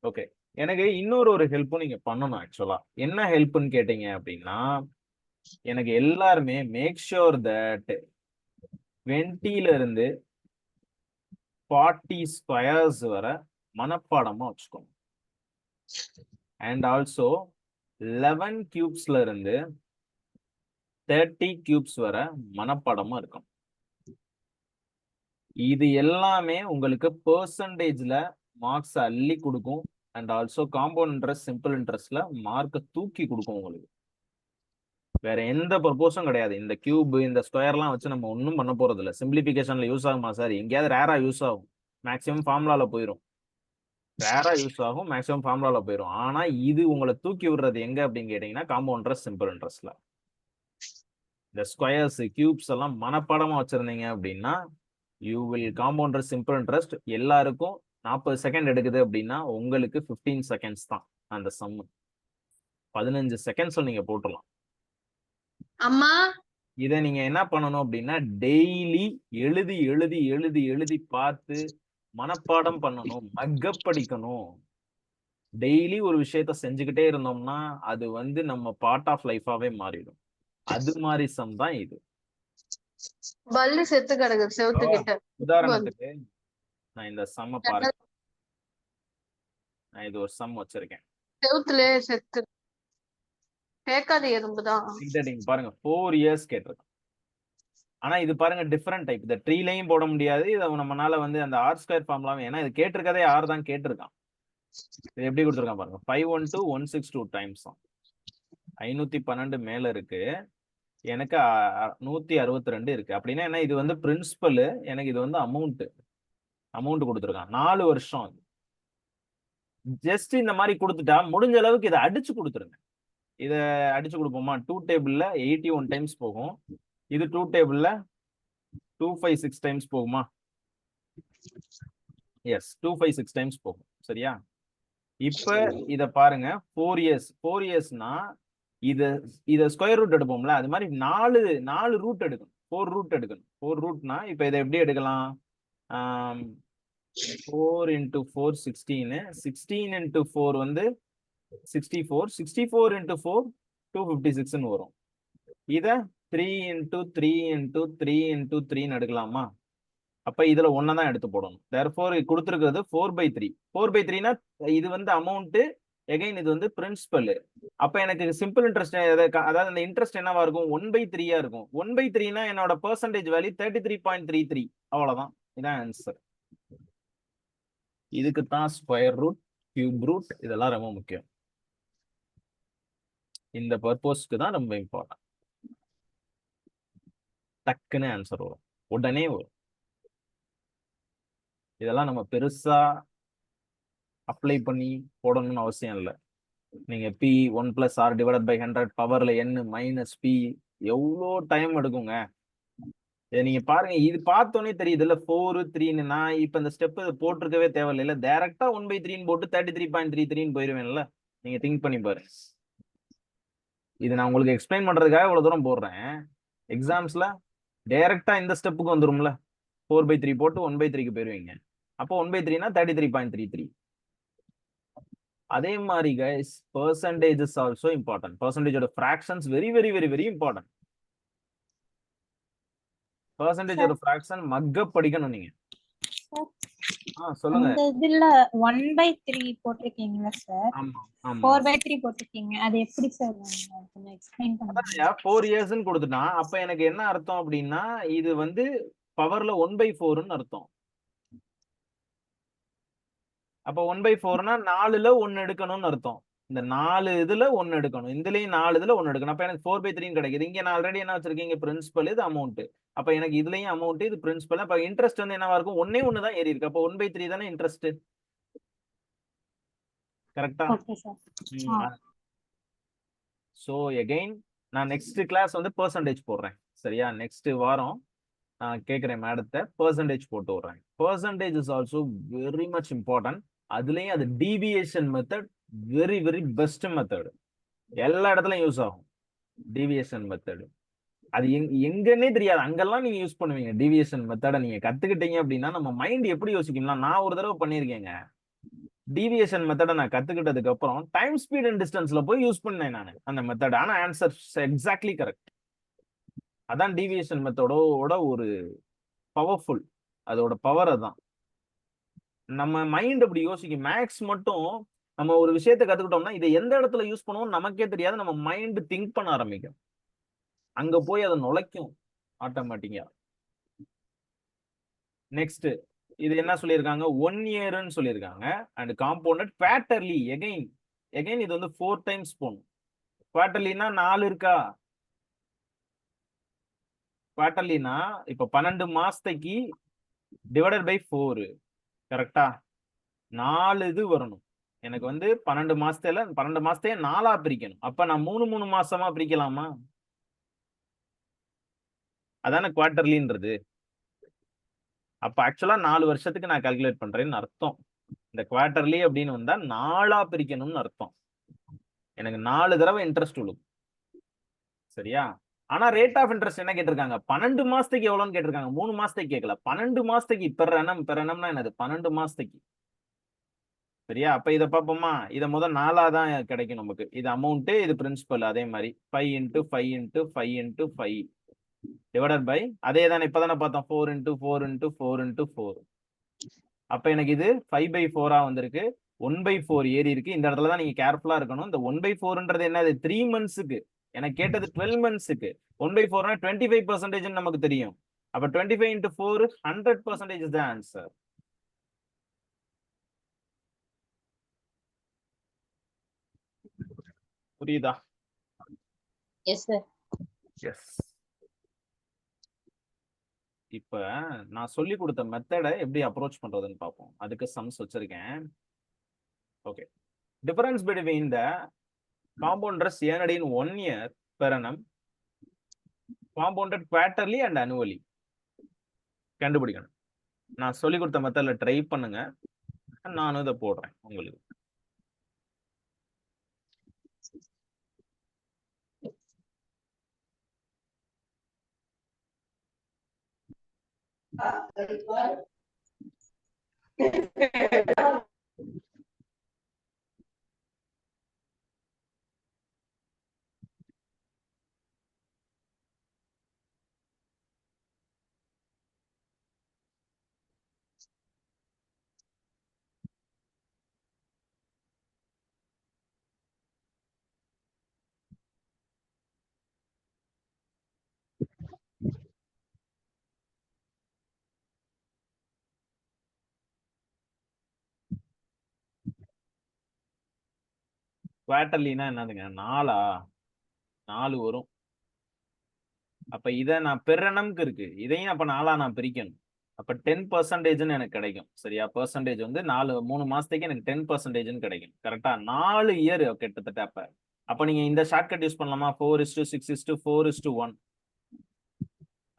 ஓகே. எனக்கு இன்னொரு ஒரு ஹெல்ப்பும் நீங்க பண்ணணும் ஆக்சுவலா. என்ன ஹெல்ப்னு கேட்டீங்க அப்படின்னா, எனக்கு எல்லாருமே மேக் ஷூர் தட் 20ல இருந்து 40 ஸ்கொயர்ஸ் வர மனப்பாடமா வச்சுக்கோங்க. அண்ட் ஆல்சோ 11 கியூப்ஸ்ல இருந்து 30 கியூப்ஸ் வர மனப்பாடமா இருக்கும். இது எல்லாமே உங்களுக்கு பெர்சன்டேஜ்ல மார்க்ஸ் அள்ளி கொடுக்கும். And also compound interest, simple இன்ட்ரெஸ்ட்ல மார்க்கை தூக்கி கொடுக்கும் உங்களுக்கு. வேற எந்த பர்பஸும் கிடையாது. இந்த கியூப், இந்த ஸ்கொயர்லாம் வச்சு நம்ம ஒன்றும் பண்ண போறது இல்லை. சிம்பிளிபிகேஷன்ல யூஸ் ஆகுமா சார்? எங்கேயாவது ரேரா யூஸ் ஆகும், மேக்ஸிமம் ஃபார்முலால போயிடும். ரேரா யூஸ் ஆகும், மேக்ஸிமம் ஃபார்முலால போயிடும். ஆனா இது உங்களை தூக்கி விடுறது எங்க அப்படின்னு கேட்டீங்கன்னா காம்பவுண்ட் இன்ட்ரெஸ்ட், சிம்பிள் இன்ட்ரெஸ்ட்ல. இந்த ஸ்கொயர்ஸ், கியூப்ஸ் எல்லாம் மனப்பாடமா வச்சிருந்தீங்க அப்படின்னா you will compound simple interest. எல்லாருக்கும் 40 செகண்ட் எடுக்குது அப்படின்னா உங்களுக்கு 15 செகண்ட்ஸ் தான் அந்த சம். 15 செகண்ட்ஸ்ல நீங்க போட்டுடலாம். அம்மா இதை நீங்க என்ன பண்ணணும் அப்படின்னா டெய்லி எழுதி எழுதி எழுதி எழுதி பார்த்து மனப்பாடம் பண்ணணும், மக்கப் படிக்கணும். டெய்லி ஒரு விஷயத்த செஞ்சுக்கிட்டே இருந்தோம்னா அது வந்து நம்ம பார்ட் ஆஃப் லைஃபாவே மாறிடும். அது மாதிரி சம் தான் இது. பல்லு செத்து கிடக்குது செவுத்து கிட்ட. உதாரணத்துக்கு நான் இந்த சம்ம பாருங்க. நான் இது ஒரு சம் வச்சிருக்கேன். செவுத்துல செத்து கேட்காத எறும்புதான். நீங்க பாருங்க 4 இயர்ஸ் கேட்டிருக்கேன். ஆனா இது பாருங்க டிஃபரெண்ட் டைப். இந்த ட்ரீலையும் போட முடியாது. இதை நம்மளால வந்து அந்த ஆர் ஸ்கொயர் ஃபார்முலாவும், ஏன்னா இது கேட்டிருக்கதே ஆர் தான் கேட்டிருக்கான். இது எப்படி கொடுத்துருக்கான் பாருங்க. 512 162 டைம்ஸ் 512 மேல இருக்கு, எனக்கு 162 இருக்கு. அப்படின்னா என்ன, இது வந்து பிரின்சிபல், எனக்கு இது வந்து அமௌண்ட் கொடுத்துருக்கான். 4 வருஷம். ஜஸ்ட் இந்த மாதிரி கொடுத்துட்டா முடிஞ்ச அளவுக்கு இதை அடிச்சு கொடுத்துருங்க. இதை அடிச்சு கொடுப்போமா? 2 டேபிள்ல 81 டைம்ஸ் போகும். இது 2 டேபிள்ல 256 டைம்ஸ் போகுமா? எஸ், 256 டைம்ஸ் போகும். சரியா? இப்ப இத பாருங்க. 4 இயர்ஸ்னா இத ஸ்கொயர் ரூட் எடுப்போம்ல, அது மாதிரி 4 ரூட் எடுக்கணும், 4 ரூட் எடுக்கணும். 4 ரூட்னா இப்ப இதை எப்படி எடுக்கலாம்? 4 into 4 16, 16 into 4 வந்து 64, 64 into 4 256 வரும். இத 3 into 3 into 3 into 3 எடுக்கலாமா? அப்ப இதுல 1 தான் எடுத்து போடணும். therefore கொடுத்திருக்கிறது 4/3. 4/3னா இது வந்து அமௌண்ட், எகைன் இது வந்து பிரின்சிபல். அப்ப எனக்கு சிம்பிள் இன்ட்ரெஸ்ட், அதாவது அந்த இன்ட்ரெஸ்ட் என்னவா இருக்கும்? 1/3 இருக்கும். 1/3னா என்னோட பெர்சன்டேஜ் வேல்யூ 33.33. அவ்வளவுதான். இதான் ஆன்சர். இதுக்கு தான் ஸ்கொயர் ரூட், கியூப் ரூட் இதெல்லாம் ரொம்ப முக்கியம். இந்த பர்பஸ்க்கு தான் ரொம்ப இம்பார்ட்டன்ட். டக்குன்னு ஆன்சர் வரும், உடனே வரும். இதெல்லாம் நம்ம பெருசா அப்ளை பண்ணி போடணும்னு அவசியம் இல்லை. நீங்க p 1 + r / 100 பவர்ல n - p எவ்வளோ டைம் எடுக்குங்க. இதை நீங்க பாருங்க, இது பார்த்தோன்னே தெரியுது இல்ல 4 3ன்னு. நான் இப்ப இந்த ஸ்டெப் போட்டிருக்கவே தேவையில்லை, டைரக்டா 1/3 போட்டு 33.33 போயிருவேன்ல. நீங்க திங்க் பண்ணி பாருங்க. இது நான் உங்களுக்கு எக்ஸ்பிளைன் பண்றதுக்காக இவ்வளவு தூரம் போடுறேன். எக்ஸாம்ஸ்ல டைரக்டா இந்த ஸ்டெப்புக்கு வந்துரும்ல, 4/3 போட்டு 1/3க்கு போயிருவீங்க. அப்போ 1/3னா 33.33. அதே மாதிரி guys, percentage is also important. Percentage ஓட fractions very important. Percentage ஓட fraction மக்கப் படிக்கணும் நீங்க. சொல்லுங்க. இந்த இதுல 1/3 போட்டிருக்கீங்களா சார்? ஆமா ஆமா. 4/3 போட்டிருக்கீங்க, அது எப்படி சார்? கொஞ்சம் எக்ஸ்பிளைன் பண்ணுங்க. 4 இயர்ஸ்னு கொடுத்துட்டான். அப்ப எனக்கு என்ன அர்த்தம் அப்படின்னா, இது வந்து பவர்ல 1/4ன்னு அர்த்தம். அப்ப 1/4னா 4ல 1 எடுக்கணும்னு அர்த்தம். இந்த 4 இதுல 1 எடுக்கணும், இதுலயும் 4 இதுல 1 எடுக்கணும். அப்ப எனக்கு 4/3 கிடைக்குது. இங்க நான் ஆல்ரெடி என்ன வச்சிருக்கீங்க? பிரின்சிபல், இது அமௌண்ட். அப்ப எனக்கு இதுலயும் அமௌண்ட், இது பிரின்சிபல். அப்ப இன்ட்ரெஸ்ட் வந்து என்னவா இருக்கும்? 1 தான் ஏறி இருக்கு. அப்ப 1/3 தானே இன்ட்ரெஸ்ட். கரெக்டா? Okay sir. சோ அகைன் நான் நெக்ஸ்ட் கிளாஸ் வந்து பெர்சன்டேஜ் போடுறேன். சரியா? நெக்ஸ்ட் வாரம் நான் கேட்கிறேன் மேடத்தை, பெர்சன்டேஜ் போட்டு விடுறேன். Percentage is also very much important. அதுலயும் அது deviation method very best method. எல்லா இடத்துலயும் யூஸ் ஆகும் டீவியேஷன் மெத்தட். அது எங்கன்னே தெரியாது, அங்கெல்லாம் நீங்க யூஸ் பண்ணுவீங்க. டீவியேஷன் மெத்தடை நீங்க கத்துக்கிட்டீங்க அப்படின்னா நம்ம மைண்ட் எப்படி யோசிக்கணும்னா, நான் ஒரு தடவை பண்ணியிருக்கேங்க. டீவியேஷன் மெத்தடை நான் கத்துக்கிட்டதுக்கு அப்புறம் டைம் ஸ்பீட் அண்ட் டிஸ்டன்ஸ்ல போய் யூஸ் பண்ணேன் நான் அந்த மெத்தட். ஆனா ஆன்சர் எக்ஸாக்ட்லி கரெக்ட். அதான் டீவியேஷன் மெத்தடோட ஒரு பவர்ஃபுல், அதோட பவர் அதான். நம்ம மைண்ட் அப்படி யோசிக்கும். மேக்ஸ் மட்டும் நம்ம ஒரு விஷயத்தை கத்துக்கிட்டோம்னா இதை எந்த இடத்துல யூஸ் பண்ணுவோம் நமக்கே தெரியாது. நம்ம மைண்ட் திங்க் பண்ண ஆரம்பிக்கும், அங்க போய் அதை நுழைக்கும் ஆட்டோமேட்டிக்கா. நெக்ஸ்ட் இது என்ன சொல்லியிருக்காங்க? 1 இயர்னு சொல்லியிருக்காங்க. And compounded quarterly. எகைன் இது வந்து 4 டைம்ஸ் போகணும். குவார்ட்டர்லினா 4 இருக்கா? குவார்ட்டர்லினா இப்ப 12 மாசத்துக்கு டிவைடட் பை 4. கரெக்டா? 4 இது வரணும் எனக்கு வந்து 12 மாசத்தையே 4ஆ பிரிக்கணும். அப்ப நான் 3 மாசமா பிரிக்கலாமா? அதான குவார்ட்டர்லின்றது. அப்ப ஆக்சுவலா 4 வருஷத்துக்கு நான் கால்குலேட் பண்றேன்னு அர்த்தம். இந்த குவார்ட்டர்லி அப்படின்னு வந்தா 4ஆ பிரிக்கணும்னு அர்த்தம். எனக்கு 4 தடவை இன்ட்ரெஸ்ட் விழும். சரியா? ஆனா ரேட் ஆஃப் இன்ட்ரெஸ்ட் என்ன கேட்டிருக்காங்க? 12 மாசத்துக்கு எவ்வளவுன்னு கேட்டிருக்காங்க. 3 மாசத்துக்கு கேட்கல, 12 மாசத்துக்கு. பெர் annum என்னது? 12 மாசத்துக்கு. சரியா? அப்ப இதை பார்ப்போமா? இதை முதல் 4ஆ தான் கிடைக்கும் நமக்கு. இது அமௌண்ட், இது பிரின்சிபல். அதே மாதிரி 5 × 5 × 5 × 5 டிவைடட் பை அதே தானே இப்பதானே பார்த்தோம் 4 × 4 × 4 × 4. அப்ப எனக்கு இது 5/4ஆ வந்திருக்கு. 1/4 ஏறி இருக்கு. இந்த இடத்துல தான் நீங்க கேர்ஃபுல்லா இருக்கணும். இந்த 1/4ன்றது என்னது? 3 மந்த்ஸ்க்கு. எனக்கு கேட்டது 12 மந்த்ஸ்க்கு. 1/4னா 25% நமக்கு தெரியும். அப்ப 25 × 4 100% is the answer. புரியுதா? Yes sir. எஸ். இப்ப நான் சொல்லி கொடுத்த மெத்தடை எப்படி அப்ரோச் பண்றதுன்னு பார்ப்போம். அதுக்கு சம்ஸ் வச்சிருக்கேன். Okay. Difference between the compounders earned in 1 year per annum, compounded quarterly and annually கண்டுபிடிக்கணும். நான் சொல்லி கொடுத்த மெத்தட்ல ட்ரை பண்ணுங்க. நானும் இதை போடுறேன் உங்களுக்கு. குவார்டர்லினா என்னதுங்க? 4 வரும். அப்ப இதை நான் பெர்ரனம்க்கு இருக்கு, இதையும் அப்ப 4 நான் பிரிக்கணும். அப்ப 10%ன்னு எனக்கு கிடைக்கும். சரியா? பெர்சன்டேஜ் வந்து 3 மாசத்துக்கு எனக்கு 10%ன்னு கிடைக்கும். கரெக்டா? 4 இயர் கிட்டத்தட்ட. அப்ப நீங்க இந்த ஷார்ட்கட் யூஸ் பண்ணலாமா? 4:6:4:1.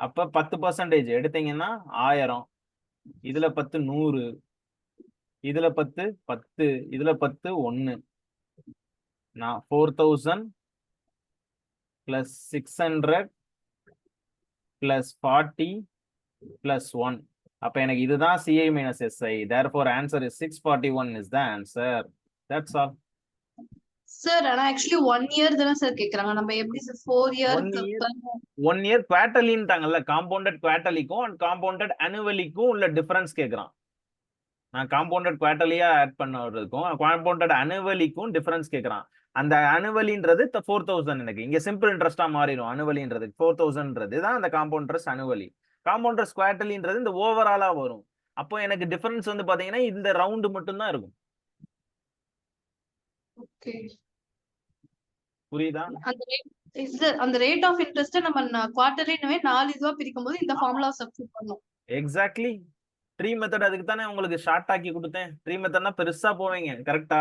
அப்ப 10% எடுத்தீங்கன்னா 1000, இதுல 10 100, இதுல 10 10, இதுல 10 1. நான் 4000 plus 600 plus 40 plus 1. அப்ப எனக்கு இதுதான் CI minus SI. Therefore answer is 641 is the answer. That's all. Sir ஆனா ஆக்சுவலி 1 இயர் தானே சார் கேக்குறாங்க. நம்ம எப்படி சார் 4 இயருக்கு 1 year குவார்டர்லின்ட்டாங்கல்ல, காம்பவுண்டட் குவார்டர்லிக்கும் அண்ட் காம்பவுண்டட் annually-க்கும் உள்ள டிஃபரன்ஸ் கேக்குறான். நான் காம்பவுண்டட் குவார்டர்லியா ஆட் பண்ணுறதுக்கும் காம்பவுண்டட் annually-க்கும் டிஃபரன்ஸ் கேக்குறான். அந்த annually-ன்றது 4000 எனக்கு இங்க சிம்பிள் இன்ட்ரெஸ்டா மாறிடும். annually-ன்றது 4000ன்றது தான் அந்த compound interest annually. Compound interest குவார்டர்லின்றது இந்த ஓவராலா வரும். அப்போ எனக்கு டிஃபரன்ஸ் வந்து பாத்தீங்கன்னா இந்த ரவுண்ட் மட்டும் தான் இருக்கும். ஓகே புரியுதா? அந்த ரேட் ஆஃப் இன்ட்ரெஸ்ட் நம்ம குவார்டர்லினவே 4 இதுவா பிரிக்கும்போது இந்த ஃபார்முலா சப்ஸ்டிட்யூட் பண்ணோம். எக்ஸாக்ட்லி. ட்ரீ மெத்தட் அதுக்கு தானே உங்களுக்கு ஷார்ட் ஆக்கி கொடுத்தேன். ட்ரீ மெத்தட்னா பெருசா போவீங்க. கரெக்டா?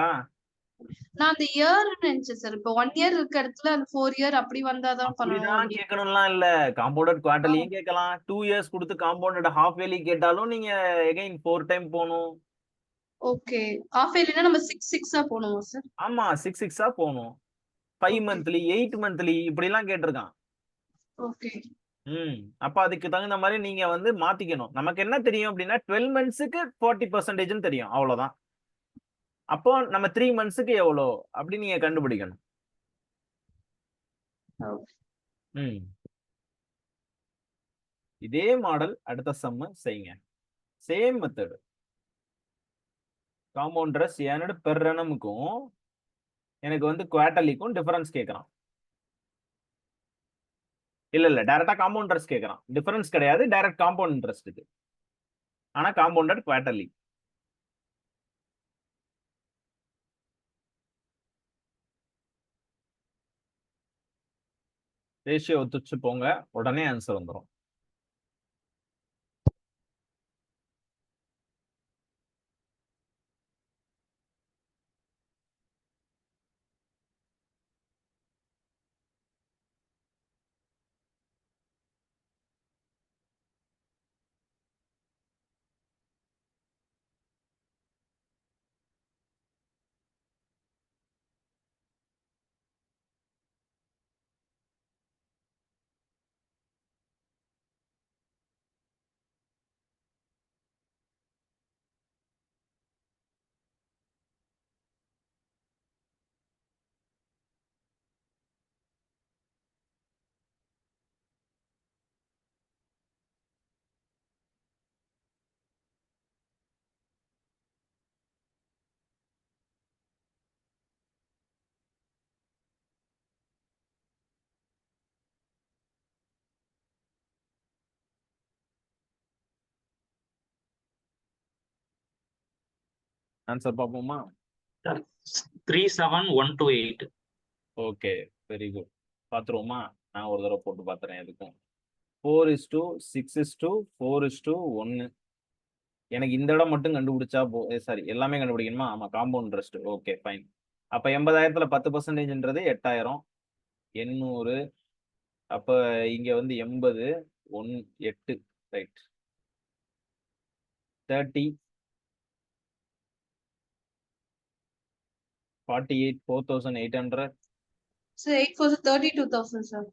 நான் அந்த இயர் நினைச்சேன் சார். இப்போ 1 இயர் இருக்க இடத்துல அந்த 4 இயர் அப்படி வந்தாதான் அப்படிதான் பண்ணணும். கேட்கணும்லாம் இல்ல. காம்பவுண்டட் குவார்டர்லியும் கேட்கலாம். 2 years கொடுத்து காம்பவுண்டட் ஹாஃப் இயர்லி கேட்டாலும் நீங்க எகைன் 4 டைம் போகணும். ஓகே. ஹாஃப் இயர்லினா நம்ம 6 போணுமா சார்? ஆமா, 6 போகணும். 5 monthly 8 monthly இப்படி எல்லாம் கேட்டிருக்கான். ஓகே. அப்ப அதுக்கு தகுந்த மாதிரி நீங்க வந்து மாத்திக்கணும். நமக்கு என்ன தெரியும் அப்படின்னா 12 monthsக்கு 40%ன்னு தெரியும். அவ்வளவுதான். அப்போ நம்ம 3 monthsக்கு எவ்வளோ அப்படி நீங்க கண்டுபிடிக்கணும். இதே மாடல் அடுத்த சம்ம செய்யுங்க. Same method. காம்பவுண்ட் இன்ட்ரெஸ்ட் என்னோட பெர் annumக்கும் எனக்கு வந்து குவார்டர்லிக்கும் டிஃபரன்ஸ் கேட்கறான். இல்ல டைரக்டா காம்பவுண்ட் இன்ட்ரெஸ்ட் கேட்கறான். டிஃபரன்ஸ் கிடையாது, டைரக்ட் காம்பவுண்ட் இன்ட்ரெஸ்ட்க்கு. ஆனா காம்பவுண்டட் குவார்டர்லி. ரேஷியோ ஒத்துச்சு போங்க, உடனே ஆன்சர் வந்துடும். ஆன்சர் பார்ப்போமா? 37128. Okay, very good. பாத்துருவோமா? நான் ஒரு தடவை போட்டு பாத்துறேன். எதுக்கும் 4:6:4:1. எனக்கு இந்த இடம் மட்டும் கண்டுபிடிச்சா சாரி எல்லாமே கண்டுபிடிக்கணுமா? ஆமா, காம்பவுண்ட் இன்ட்ரெஸ்ட். Okay fine. அப்ப 80,000த்துல 10%ன்றது 8000 800. அப்ப இங்க வந்து 80 8 right. 30 48 4,800. Sir 8 4 32,000 sir.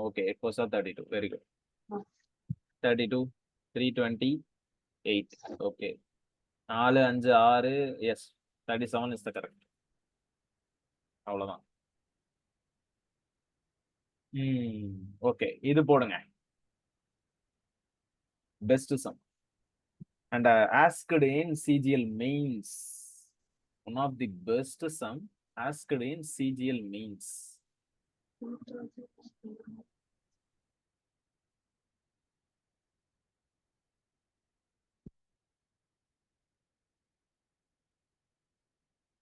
Okay 8 4 32. Very good. 32, 328. Okay, 4, 5, 6. Yes, 37 is the correct. அவ்வளவுதான். ஓகே, இது போடுங்க. Best sum and asked in CGL mains. One of the best sum asked in CGL mains.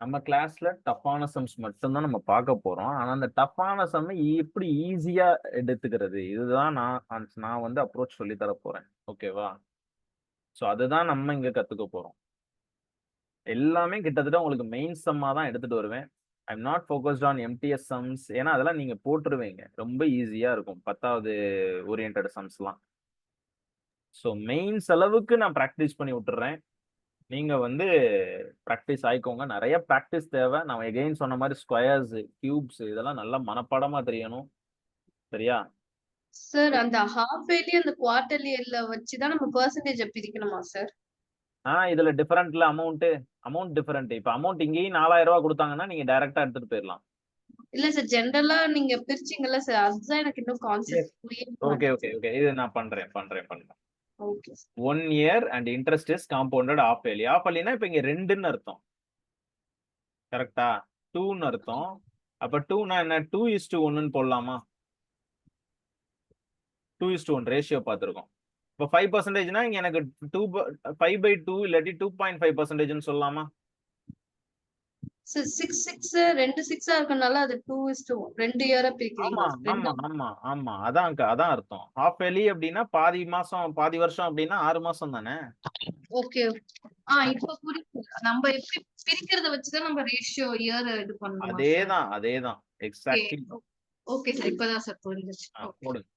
நம்ம கிளாஸ்ல டஃப்பான சம்ஸ் மட்டும்தான் நம்ம பார்க்க போறோம். ஆனா அந்த டஃப்பான சம் எப்படி ஈஸியா எடுத்துக்கிறது, இதுதான் நான் வந்து அப்ரோச் சொல்லி தர போறேன். ஓகேவா? ஸோ அதுதான் நம்ம இங்க கத்துக்க போறோம். எல்லாமே கிட்டத்தட்ட உங்களுக்கு மெயின் சம்மா தான் எடுத்துட்டு வருவேன். I'm not focused on MTS sums. ஏன்னா அதெல்லாம் நீங்க போட்டுருவீங்க, ரொம்ப ஈஸியா இருக்கும் 10வது ஓரியன்டட் சம்ஸ்லாம். ஸோ மெயின்ஸ் அளவுக்கு நான் ப்ராக்டிஸ் பண்ணி விட்டுறேன். நீங்க வந்து ப்ராக்டிஸ் ஆயிக்கோங்க. நிறைய ப்ராக்டிஸ் தேவை. நான் எகெயின் சொன்ன மாதிரி ஸ்கொயர்ஸ், கியூப்ஸ் இதெல்லாம் நல்லா மனப்பாடமா தெரியணும். சரியா? சார் அந்த ஹாஃப் இயர்லி அந்த குவார்டர்லி இயர்ல வச்சுதான் நம்ம பெர்சன்டேஜ் பிரிக்கணுமா சார்? இதுல டிஃபரெண்ட்ல அமௌண்ட் டிஃபரெண்ட். இப்ப அமௌண்ட் இங்கேயும் 4000 ரூபாய் கொடுத்தாங்கன்னா நீங்க டைரக்டா எடுத்துட்டு போயிடலாம். இல்ல சார், ஜெனரலா நீங்க பிரிச்சீங்கல்ல சார், அதுதான் எனக்கு இன்னும் கான்செப்ட் புரியல. ஓகே ஓகே ஓகே, இது நான் பண்றேன். Okay 1 year and interest is compounded half yearly. half yearlyனா இப்ப இங்க 2ன்னு அர்த்தம். கரெக்டா? 2ன்னு அர்த்தம். அப்ப 2னா என்ன? 2:1ன்னு போடலாமா? 2:1 ரேஷியோ பார்த்திருக்கோம். இப்போ 5%னா இங்க எனக்கு 5/2 இல்லாட்டி 2.5%ன்னு சொல்லலாமா? சார் 6 2 6 இருக்கனால அது 2:1 2 இயரா ஆமா பிரிக்கிறீங்களா? ஆமா ஆமா ஆமா, அதான் அர்த்தம். ஹாஃப் இயர்லி அப்படின்னா பாதி மாசம் பாதி வருஷம் அப்படின்னா 6 மாசம் தானே. ஓகே. இப்ப புரியுது. நம்ம எப்படி பிரிக்கிறத வச்சுதான் நம்ம ரேஷியோ இயர் இது பண்ணணுமா சார்? அதேதான் எக்ஸாக்ட்லி. ஓகே சார், இப்பதான் சார் புரிஞ்சுச்சு. போடுங்க.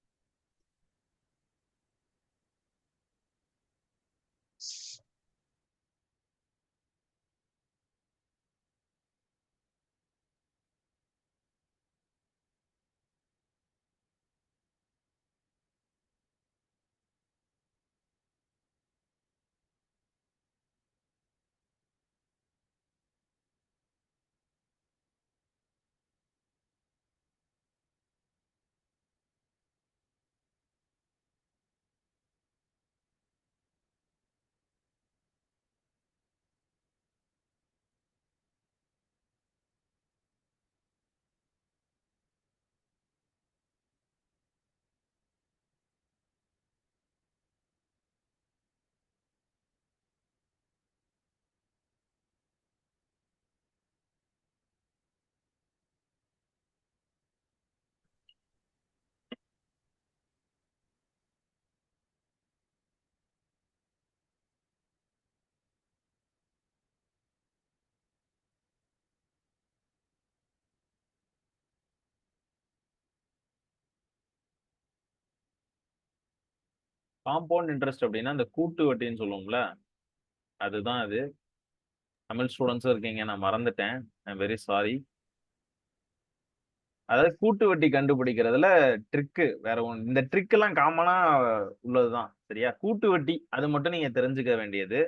காம்பவுண்ட் இன்ட்ரெஸ்ட் அப்படின்னா அந்த கூட்டு வட்டின்னு சொல்லுவோம்ல, அதுதான் அது. தமிழ் ஸ்டூடெண்ட்ஸும் இருக்கீங்க, நான் மறந்துட்டேன். I very sorry. அதாவது கூட்டு வட்டி கண்டுபிடிக்கிறதுல ட்ரிக்கு வேற ஒன்று. இந்த ட்ரிக் எல்லாம் காமனா உள்ளதுதான். சரியா? கூட்டு வட்டி அது மட்டும் நீங்க தெரிஞ்சுக்க வேண்டியது.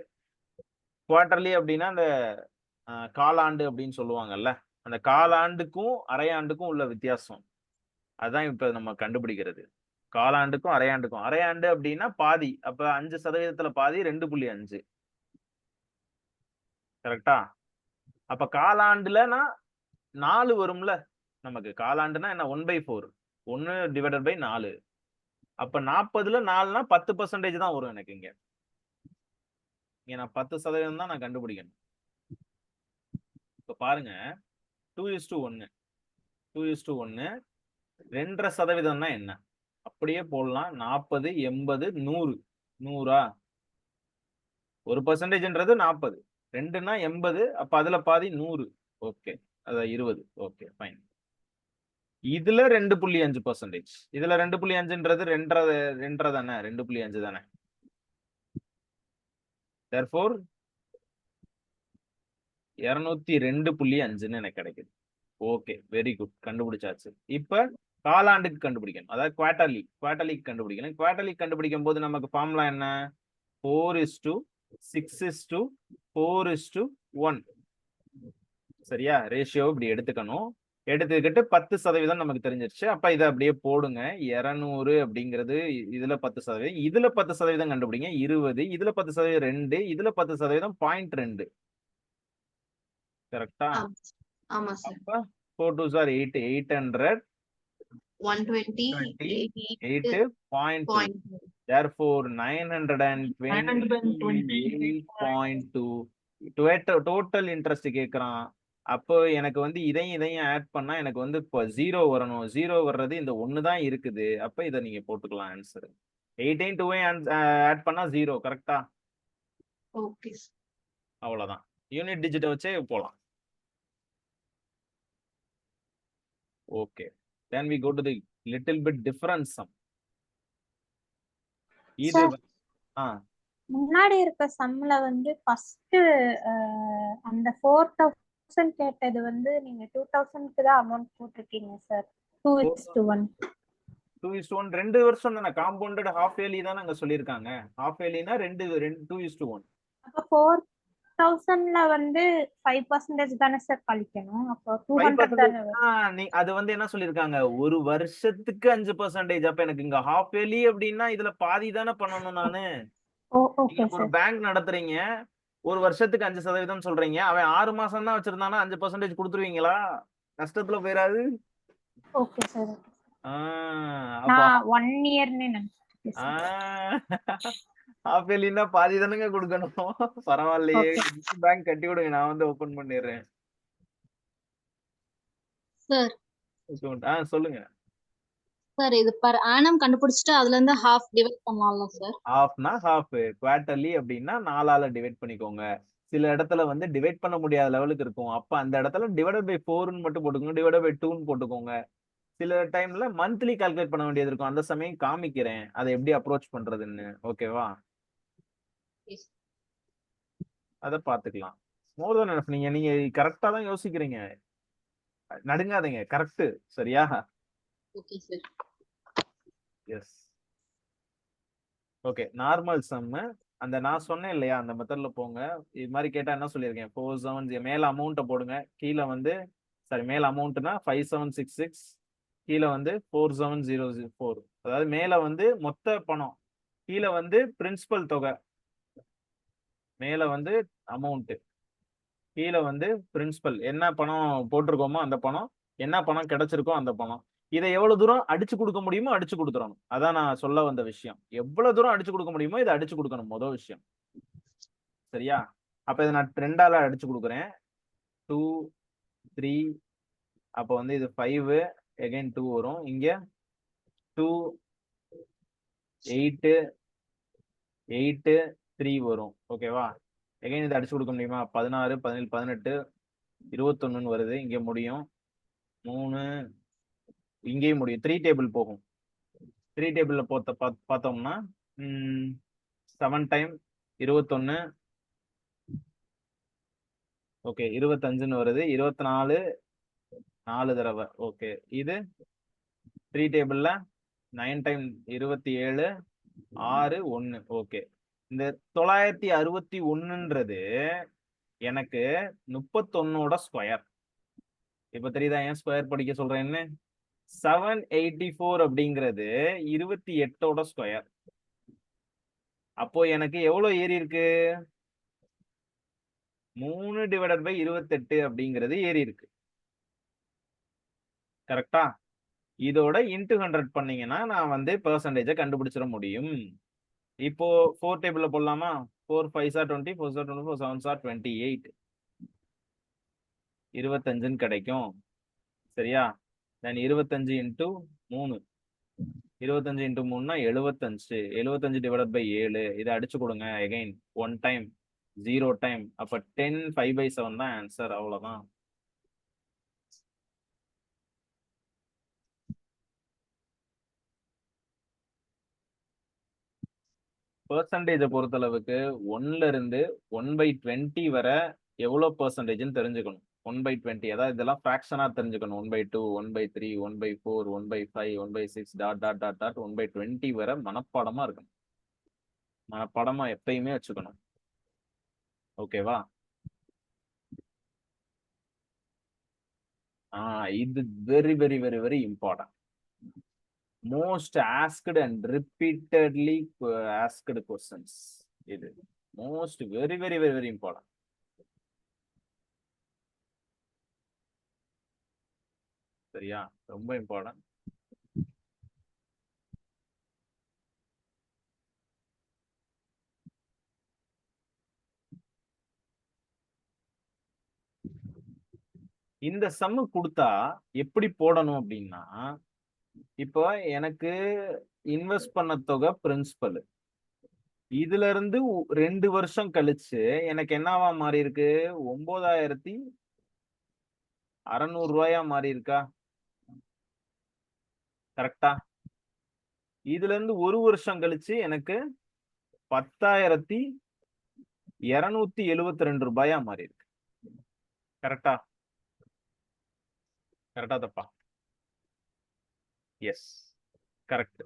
குவார்டர்லி அப்படின்னா அந்த காலாண்டு அப்படின்னு சொல்லுவாங்கல்ல, அந்த காலாண்டுக்கும் அரையாண்டுக்கும் உள்ள வித்தியாசம் அதுதான் இப்ப நம்ம கண்டுபிடிக்கிறது. காலாண்டுக்கும் அரையாண்டுக்கும். அரையாண்டு அப்படின்னா பாதி. அப்ப 5% பாதி 2.5. கரெக்டா? அப்ப காலாண்டுலனா 4 வரும்ல நமக்கு. காலாண்டுனா என்ன? 1/4. 1/4. அப்ப 40ல 4னா 10% தான் வரும் எனக்கு இங்க. இங்க நான் 10% தான் நான் கண்டுபிடிக்கணும். இப்ப பாருங்க, 2:1 2:1 2.5%னா என்ன? அப்படியே போடலாம். 40, 80, 100. 100ஆ? 1%ன்றது 40, 2னா 80. அப்ப அதுல பாதி 100. ஓகே, அதான் 20. Okay fine. இதுல 2.5%. இதுல 2.5ன்றது 2.5 தானே? 2.5 தானே? therefore 202.5ன்னு எனக்கு கிடைக்குது. ஓகே, வெரி குட், கண்டுபிடிச்சாச்சு. இப்ப காலாண்டுக்கு கண்டுபிடிக்கணும். அதாவது குவார்டர்லிக்கு கண்டுபிடிக்கணும். குவார்டர்லிக்கு கண்டுபிடிக்கும் போது நமக்கு ஃபார்முலா என்ன? 4:6:4:1. சரியா? ரேஷியோ இப்படி எடுத்துக்கணும். எடுத்துக்கிட்டு 10% நமக்கு தெரிஞ்சிருச்சு. அப்ப இதை அப்படியே போடுங்க. 200 அப்படிங்கிறது இதுல 10%, இதுல 10% கண்டுபிடிங்க. 20, இதுல 10% 2, இதுல 10% 0.2. கரெக்டா? ஆமா சார். அப்ப 4 2s are 8, 800, 120, 8.2. Therefore 928.2 total interest கேக்குறான். அப்போ எனக்கு வந்து இதையும் ஆட் பண்ணா எனக்கு வந்து இப்போ 0 வரணும். 0 வர்றது இந்த 1 தான் இருக்குது. அப்ப இதை நீங்க போட்டுக்கலாம் ஆன்சர். 8 ஆட் பண்ணா 0. கரெக்டா? ஓகே. அவ்வளவுதான். யூனிட் டிஜிட்டை வச்சே போலாம். Okay, then we go to the little bit different sum. இது முன்னாடி இருக்க சம்ல வந்து ஃபர்ஸ்ட் அந்த 4000 கேட்டது வந்து நீங்க 2000க்கு தான் அமௌண்ட் போட்டிருக்கீங்க சார். 2:1. 2:1 2 வருஷம் தானே. காம்பவுண்டட் ஹாஃப் இயர்லி தான் அங்க சொல்லிருக்காங்க. ஹாஃப் இயர்லினா 2:1. அப்ப 4000ல வந்து 5% தானே சார் கழிக்கணும். அப்போ 200 தானே வரும். அது வந்து என்ன சொல்லிருக்காங்க? ஒரு வருஷத்துக்கு 5%. அப்ப எனக்கு இங்க ஹாஃப் இயர்லி அப்படின்னா இதுல பாதி தானே பண்ணணும் நானு. ஒரு பேங்க் நடத்துறீங்க, ஒரு வருஷத்துக்கு 5% சொல்றீங்க. அவன் 6 மாசம் தான் வச்சிருந்தானா 5% கொடுத்துருவீங்களா? நஷ்டத்துல போயிடாது. Okay sir. அப்ப 1 இயர்னு நினைச்சேன். ஹாஃப் இயர்லினா பாதி தானங்க கொடுக்கணும். பரவாயில்லையே, பேங்க் கட்டி விடுங்க, நான் வந்து ஓபன் பண்ணிடுறேன். சார் சொல்லுங்க சார். இது பர் ஆனம் கண்டுபிடிச்சிட்டு அதுல இருந்து ஹாஃப் டிவைட் பண்ணலாம்ல சார்? ஹாஃப்னா ஹாஃப். குவார்டர்லி அப்படின்னா 4ஆல டிவைட் பண்ணிக்கோங்க. சில இடத்துல வந்து டிவைட் பண்ண முடியாத லெவலுக்கு இருக்கும். அப்ப அந்த இடத்துல டிவைடட் பை 4ன்னு மட்டும் போட்டுக்கோங்க. டிவைடட் பை 2ன்னு போட்டுக்கோங்க. சில டைம்ல மந்த்லி கால்குலேட் பண்ண வேண்டியது இருக்கும். அந்த சமயம் காமிக்கிறேன் அதை எப்படி அப்ரோச் பண்றதுன்னு. ஓகேவா? அத பாத்துக்கலாம். More then enough. நீங்க கரெக்டா தான் யோசிக்கிறீங்க. நடுங்காதீங்க. கரெக்ட். சரியா? Okay sir. Yes. Okay, normal sum. அந்த நான் சொன்னேன் இல்லையா, அந்த மெத்தட்ல போங்க. இது மாதிரி கேட்டா என்ன சொல்லியிருக்கேன்? 4 7 மேல அமௌண்ட்டை போடுங்க. கீழே வந்து மேல அமௌண்ட்னா 5766, கீழே வந்து 4704. அதாவது மேல வந்து மொத்த பணம், கீழே வந்து பிரின்சிபல் தொகை. மேல வந்து அமௌண்ட், கீழே வந்து பிரின்சிபல். என்ன பணம் போட்டிருக்கோமோ அந்த பணம், என்ன பணம் கிடைச்சிருக்கோ அந்த பணம். இதை எவ்வளவு தூரம் அடிச்சு கொடுக்க முடியுமோ அடிச்சு கொடுத்துடணும். அதான் நான் சொல்ல வந்த விஷயம். எவ்வளவு தூரம் அடிச்சு கொடுக்க முடியுமோ இதை அடிச்சு கொடுக்கணும். முதல் விஷயம். சரியா? அப்ப இதை நான் 2ஆல அடிச்சு கொடுக்குறேன். 2 3. அப்ப வந்து இது 5 again 2 வரும். இங்க 2 8 8 3 வரும். ஓகேவா? again இதை அடிச்சு கொடுக்க முடியுமா? 16 17 18 21 வருது. இங்க முடியும். 3 இங்கேயும் முடியும். 3 டேபிள் போகும். 3 டேபிள்ல பார்த்தோம்னா 7 டைம் 21. ஓகே, 25ன்னு வருது. 24 4 தடவை. ஓகே, இது 3 டேபிள்ல 9 டைம் 27 6 1. ஓகே, இந்த 961ன்றது எனக்கு 31ஓட ஸ்கொயர். இப்ப தெரியுதா ஏன் ஸ்கொயர் படிக்க சொல்றேன்னு? 784 அப்படிங்கிறது 28ஓட ஸ்கொயர். அப்போ எனக்கு எவ்வளவு ஏறி இருக்கு? 3/28 அப்படிங்கிறது ஏறி இருக்கு. கரெக்டா? இதோட இன்டு 100 பண்ணீங்கன்னா நான் வந்து பெர்சன்டேஜை கண்டுபிடிச்சிட முடியும். இப்போ 4 டேபிள்ல போடலாமா? 4 5s are 20, 4s are 24, 7s are 28. 25ன்னு கிடைக்கும். சரியா? then 25 into 3. 25 into 3னா 75. 75 divided by 7. இதை அடிச்சு கொடுங்க. again 1 time 0 time. அப்ப 10 5/7 தான் ஆன்சர். அவ்வளவுதான். பெர்சன்டேஜை பொறுத்தளவுக்கு 1ல இருந்து 1/20 வரை எவ்வளவு பெர்சன்டேஜ்னு தெரிஞ்சுக்கணும். 1/20. அதாவது இதெல்லாம் ஃப்ராக்ஷனா தெரிஞ்சுக்கணும். 1/2, 1/3, 1/4, 1/5, 1/6 டாட் டாட் டாட் டாட் 1/20 வரை மனப்பாடமா இருக்கணும். மனப்பாடமா எப்பயுமே வச்சுக்கணும். ஓகேவா? இது very very very very important. Most asked and repeatedly asked questions. இது most very very very very important. சரியா? ரொம்ப இம்பார்ட்டன்ட். இந்த சம்மு கொடுத்தா எப்படி போடணும் அப்படின்னா, இப்போ எனக்கு இன்வெஸ்ட் பண்ண தொகை பிரின்சிபல். இதுல இருந்து 2 வருஷம் கழிச்சு எனக்கு என்னவா மாறி இருக்கு? 9600 ரூபாயா மாறி இருக்கா? கரெக்டா? இதுல இருந்து 1 வருஷம் கழிச்சு எனக்கு 10,272 ரூபாயா மாறி இருக்கு. கரெக்டா? கரெக்டா தப்பா? Yes, correct.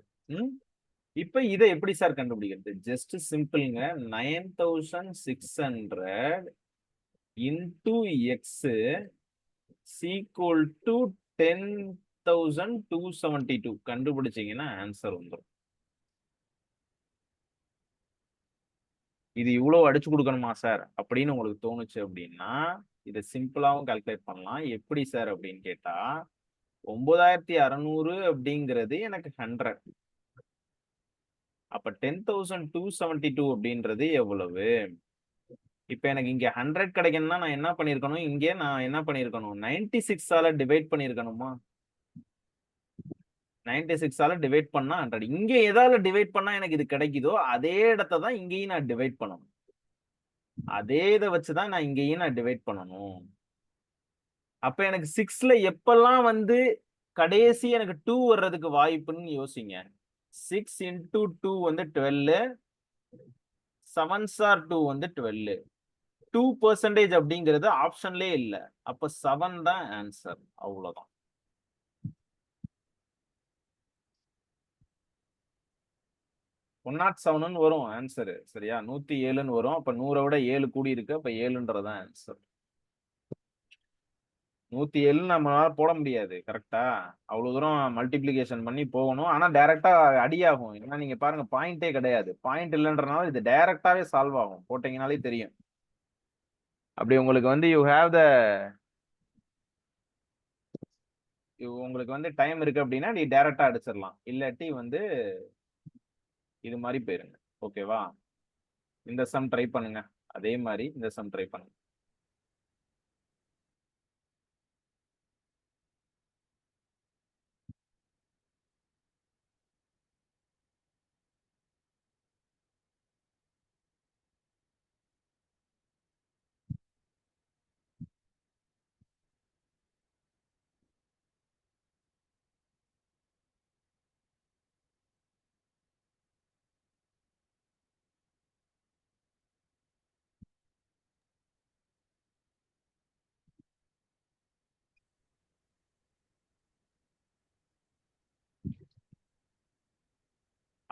இப்ப இதை எப்படி சார் கண்டுபிடிக்கிறது? ஜஸ்ட் சிம்பிள்ங்க. 9600 இன்டூ எக்ஸ் ஈக்குவல் டு 10,272 கண்டுபிடிச்சீங்கன்னா ஆன்சர் வந்துடும். இது இவ்வளவு அடிச்சு கொடுக்கணுமா சார் அப்படின்னு உங்களுக்கு தோணுச்சு அப்படின்னா இதை சிம்பிளாவும் கால்குலேட் பண்ணலாம். எப்படி சார் அப்படின்னு கேட்டா, 9600 அப்படிங்கிறது எனக்கு 100. அப்ப 10,272 அப்படின்றது எவ்வளவு? இப்ப எனக்கு இங்க 100 கிடைக்கணும்னா நான் என்ன பண்ணிருக்கணும்? இங்க நான் என்ன பண்ணிருக்கணும்? 96 ஆல டிவைட் பண்ணிருக்கணுமா? 96 ஆல டிவைட் பண்ணா 100. இங்க எதால டிவைட் பண்ணா எனக்கு இது கிடைக்குதோ அதே இடத்தை தான் இங்கேயும் நான் டிவைட் பண்ணணும். அதே இதை வச்சுதான் நான் இங்கேயும் நான் டிவைட் பண்ணணும். அப்ப எனக்கு 6ல எப்பெல்லாம் வந்து கடைசி எனக்கு 2 வர்றதுக்கு வாய்ப்புன்னு யோசிங்க. 6 into 2 வந்து 12, 7s are 2 வந்து 12. 2% அப்படிங்கிறது ஆப்ஷன்லே இல்ல. அப்ப 7 தான் ஆன்சர். அவ்வளவுதான். ஒன் நாட் 7 வரும் ஆன்சர். சரியா? 107 வரும். அப்ப 100 விட 7 கூடி இருக்கு. அப்ப 7ன்றதான் ஆன்சர். 107 நம்மளால போட முடியாது. கரெக்டா? அவ்வளவு தூரம் மல்டிபிளிகேஷன் பண்ணி போகணும். ஆனா டைரக்டா அடியாகும். ஏன்னா நீங்க பாருங்க, பாயிண்டே கிடையாது. பாயிண்ட் இல்லைன்றனால இது டைரக்டாவே சால்வ் ஆகும். போட்டீங்கனாலே தெரியும். அப்படி உங்களுக்கு வந்து உங்களுக்கு வந்து டைம் இருக்கு அப்படின்னா நீ டைரக்டா அடிச்சிடலாம். இல்லாட்டி வந்து இது மாதிரி போயிருங்க. ஓகேவா? இந்த சம் ட்ரை பண்ணுங்க. அதே மாதிரி இந்த சம் ட்ரை பண்ணுங்க.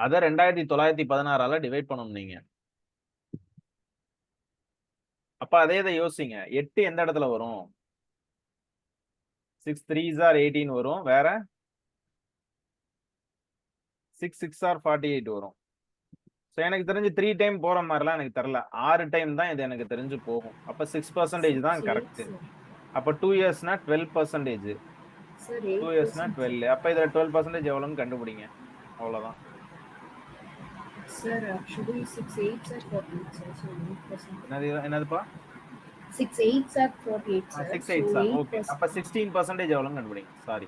அத 2916ஆல டிவைட் பண்ணணும் நீங்க. அப்ப அதே இதை யோசிங்க. 8 எந்த இடத்துல வரும்? 6 3s are 18 வரும். வேற 6 6s are 48 வரும். எனக்கு தெரிஞ்சு 3 டைம் போற மாதிரிலாம் எனக்கு தெரியல. 6 டைம் தான் இது எனக்கு தெரிஞ்சு போகும். அப்ப 6% தான் கரெக்ட். அப்ப 2 இயர்ஸ்னா 12%. 2 இயர்ஸ்னா 12. அப்ப இதுல 12% எவ்வளவுன்னு கண்டுபிடிங்க. அவ்வளவுதான். Sir, actually 6 8s are 48, sir. So 8%. என்னதுப்பா? 6 8s are 48, sir. 6 8s So okay. அப்ப 16% எவ்வளவுன்னு கண்டுபிடிங்க. சாரி,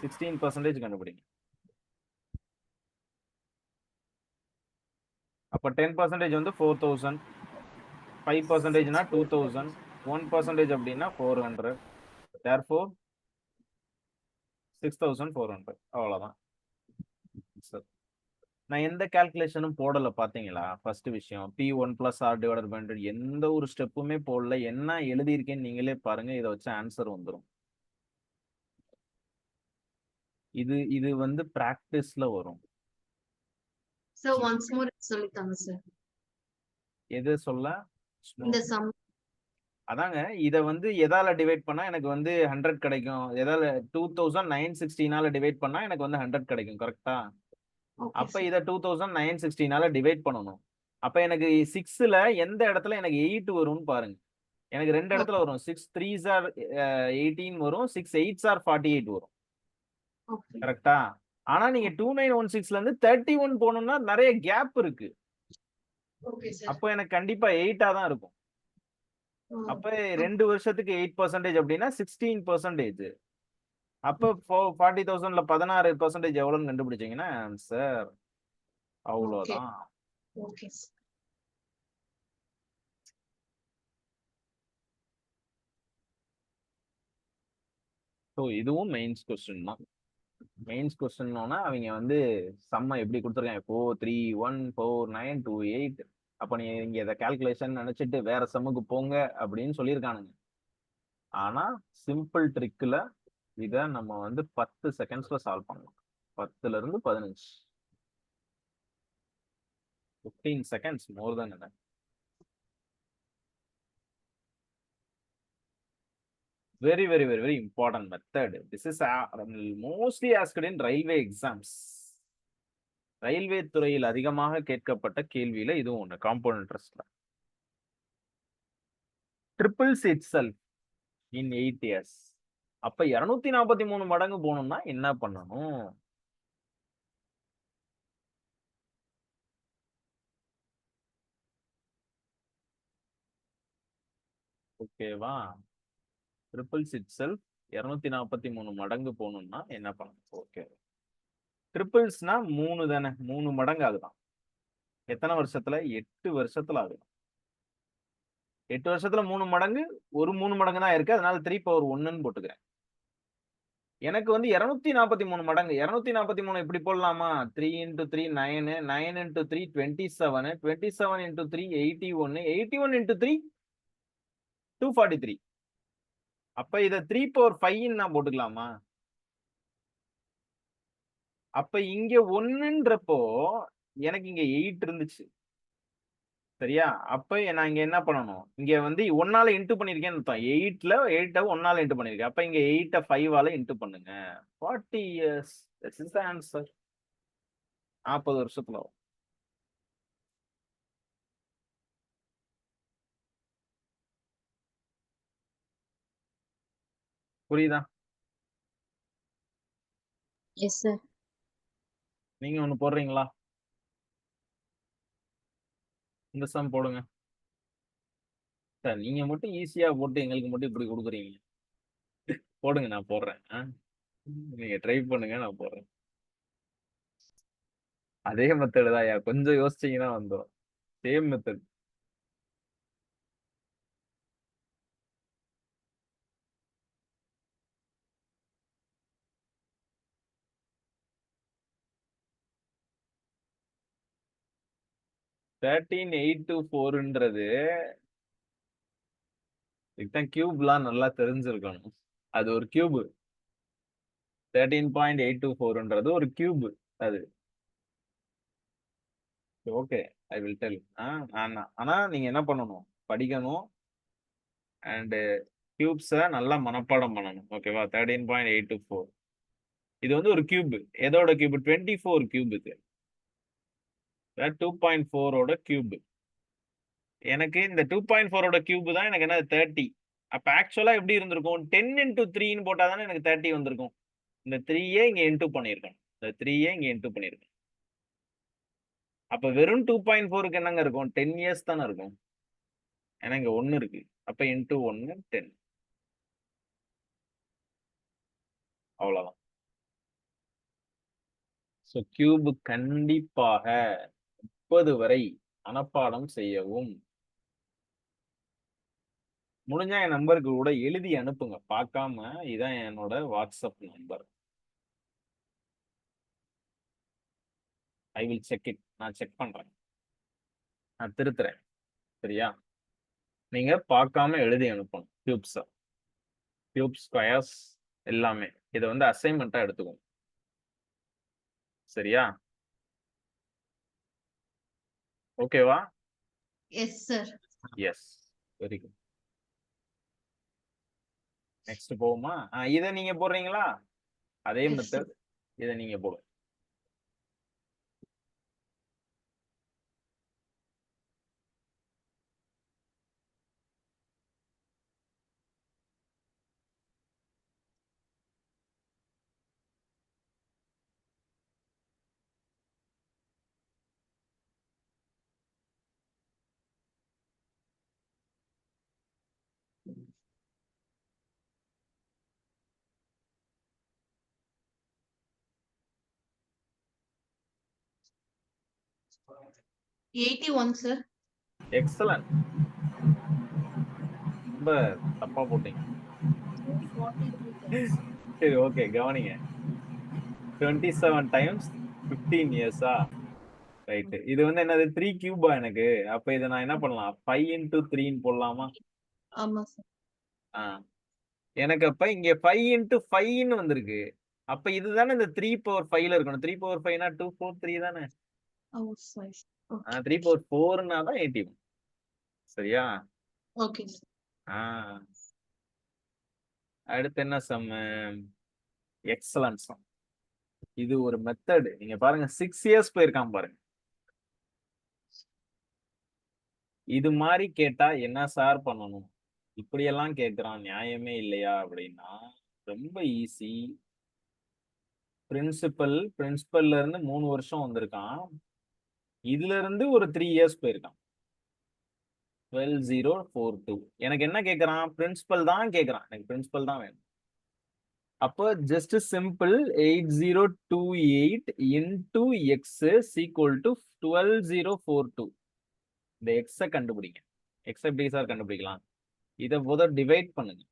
16% கண்டுபிடிங்க. அப்ப 10% வந்து 4000, 5%னா 2000, 1% அப்படின்னா 400. therefore 6400. அவ்வளவுதான். நான் எந்த கால்குலேஷனும் போடல பாத்தீங்களா? ஃபர்ஸ்ட் விஷயம் P1 + R / 100 எந்த ஒரு ஸ்டெப்புமே போடல. என்ன எழுதியிருக்கேன்னு நீங்களே பாருங்க. இதை வச்சு ஆன்சர் வந்துடும். இது இது வந்து பிராக்டிஸ்ல வரும். சார் ஒன்ஸ் மோர் சொல்லித்தாங்க சார். எது சொல்ல? இந்த சம். அதாங்க இத வந்து எதால டிவைட் பண்ணா எனக்கு வந்து 100 கிடைக்கும்? எதால 2916 டிவைட் பண்ணா எனக்கு வந்து 100 கிடைக்கும். கரெக்ட்டா? ஓகே அப்ப சார். இத 2916 டிவைட் பண்ணணும். அப்ப எனக்கு 6ல எந்த இடத்துல எனக்கு 8 வரும்னு பாருங்க. எனக்கு 2 இடத்துல வரும். 6 3s are 18 வரும். 6 8s are 48 வரும். ஓகே. கரெக்ட்டா? ஆனா நீங்க 2916ல இருந்து 31 போகணும்னா நிறைய கேப் இருக்கு. Okay sir. அப்ப எனக்கு கண்டிப்பா 8ஆ தான் இருக்கும். அப்ப 2 வருஷத்துக்கு 8% அப்படின்னா 16%. அப்ப 40,000ல 16% எவ்வளவுன்னு கண்டுபிடிச்சீங்கன்னா ஆன்சர் அவ்வளவுதான். Okay sir. ஸோ இதுவும் மெயின்ஸ் கொஸ்டின் தான். மெயின்ஸ் கொஸ்டின்னோன்னா அவங்க வந்து சம்ம எப்படி கொடுத்துருக்காங்க 4 3 1 4 9 2 8. அப்ப நீங்க இங்க இதை கால்குலேஷன் நினைச்சிட்டு வேற சம்முக்கு போங்க அப்படின்னு சொல்லியிருக்கானுங்க. ஆனா சிம்பிள் ட்ரிக்ல இதை நம்ம வந்து 10 செகண்ட்ஸ்ல சால்வ் பண்ணலாம். 10ல இருந்து 15 15 seconds more than enough. Very, very, very, very important method. This is mostly asked in railway exams. Railway துறையில் அதிகமாக கேட்கப்பட்ட கேள்வியில இதுவும் ஒண்ணு. காம்பவுண்ட் இன்ட்ரெஸ்ட்ல triples itself in 8 years. அப்ப 243 மடங்கு போகணும்னா என்ன பண்ணணும்? ஓகேவா? ட்ரிபிள்ஸ் இட் செல்ஃப் 243 மடங்கு போகணும்னா என்ன பண்ணணும்? ஓகே. ட்ரிபிள்ஸ்னா 3 தானே, 3 மடங்கு ஆகுதான். எத்தனை வருஷத்துல? 8 வருஷத்துல ஆகுது. 8 வருஷத்துல 3 மடங்கு, ஒரு 3 மடங்கு தான் இருக்கு. அதனால 3/1ன்னு போட்டுக்கிறேன். எனக்கு வந்து 243 மடங்கு. 243 இப்படி போடலாமா? 3 × 3 9, 9 × 3 27, 27 × 3 81, 81 × 3 243. அப்ப இத 3/5 நான் போட்டுக்கலாமா? அப்ப இங்க 1ன்றப்போ எனக்கு இங்க 8 இருந்துச்சு. சரியா? அப்ப நான் இங்க என்ன பண்ணணும்? இங்க வந்து 1ஆல இன்டு பண்ணிருக்கேன்னு அர்த்தம். 8ல 8 1ஆல இன்டு பண்ணிருக்கேன். அப்ப இங்க 8 5ஆல இன்டு பண்ணுங்க. 40 years. This is the answer. 40 வருஷத்துல வரும். புரியுதா? Yes sir. நீங்க ஒண்ணு போடுறீங்களா? இந்த சம் போடுங்க. சார் நீங்க மட்டும் ஈஸியா போட்டு எங்களுக்கு மட்டும் இப்படி கொடுக்குறீங்க. போடுங்க, நான் போடுறேன். நீங்க ட்ரை பண்ணுங்க, நான் போடுறேன். அதே மெத்தட் தான். கொஞ்சம் யோசிச்சீங்கன்னா வந்துடும். Same method. (13,824)ன்றது இதுதான் கியூப்லாம் நல்லா தெரிஞ்சிருக்கணும். அது ஒரு கியூப். 13.824ன்றது ஒரு கியூப். அது ஓகே, ஐ வில் டெல். ஆனா நீங்க என்ன பண்ணணும்? படிக்கணும் அண்ட் கியூப்ஸை நல்லா மனப்பாடம் பண்ணணும். ஓகேவா? 13.824 இது வந்து ஒரு கியூப். எதோட கியூப்? 24 கியூப். இது 2.4ஓட கியூப். எனக்கு இந்த 2.4ஓட கியூப் தான் எனக்கு என்ன 30. அப்ப ஆக்சுவலா எப்படி இருந்திருக்கும்? 10 × 3ன்னு போட்டா தானே எனக்கு 30 வந்திருக்கும். இந்த 3ஏ இங்க இன்டூ பண்ணிருக்கேன். இந்த 3ஏ இங்க இன்டூ பண்ணிருக்கேன். அப்ப வெறும் 2.4க்கு என்னங்க இருக்கும்? 10 years தானே இருக்கும். ஏன்னா இங்க 1 இருக்கு. அப்ப இன்டூ 1 10. அவ்வளவுதான். ஸோ கியூப் கண்டிப்பாக 30 வரை மனப்பாடம் செய்யவும். முடிஞ்சா என் நம்பருக்கு கூட எழுதி அனுப்புங்க. பார்க்காம இதான் என்னோட WhatsApp number. I will check it. நான் செக் பண்றேன், நான் திருத்துறேன். சரியா? நீங்க பார்க்காம எழுதி அனுப்பணும். கியூப் ஸ்கொயர்ஸ் எல்லாமே இதை வந்து அசைன்மெண்ட்டா எடுத்துக்கோங்க. சரியா? ஓகேவா? Yes sir. Yes, very good. Next போகுமா? இதை நீங்க போடுறீங்களா? அதே Yes, மெத்தட் இதை நீங்க போடுங்க. $81 சார். எக்ஸலன்ட். ரொம்ப தப்பா போட்டீங்க. 243 times. சரி, ஓகே, கவனிங்க. 27 டைம்ஸ் 15 இயர்ஸா? ரைட். இது வந்து என்னது 3 கியூபா எனக்கு? அப்ப இதை நான் என்ன பண்ணலாம்? 5 into 3 போடலாமா? ஆமா சார். எனக்கு அப்ப இங்க 5 into 5 வந்திருக்கு. அப்ப இதுதானே இந்த 3 power 5ல இருக்கணும். 3 power 5னா 243 தானே? ஓ சாரி. ஓகே. 3 power 4னா தான் 81. சரியா? Okay sir. அடுத்து என்ன சம்? Excellent some. இது ஒரு மெத்தட். நீங்க பாருங்க, 6 இயர்ஸ் போயிருக்கான் பாருங்க. இது மாதிரி கேட்டா என்ன சார் பண்ணணும்? இப்படியெல்லாம் கேட்கிறான், நியாயமே இல்லையா அப்படின்னா ரொம்ப ஈஸி. பிரின்சிபல்ல இருந்து 3 வருஷம் வந்திருக்கான். இதுல இருந்து ஒரு 3 இயர்ஸ் போயிருக்கான். 12042. எனக்கு என்ன கேட்கறான்? பிரின்சிபல் தான் கேட்கறான். எனக்கு பிரின்சிபல் தான் வேணும். அப்போ just simple 8028 into x is equal to 12042. இந்த எக்ஸ கண்டுபிடிங்க. எக்ஸ் எப்படி சார் கண்டுபிடிக்கலாம்? இதை முதல் டிவைட் பண்ணுங்க.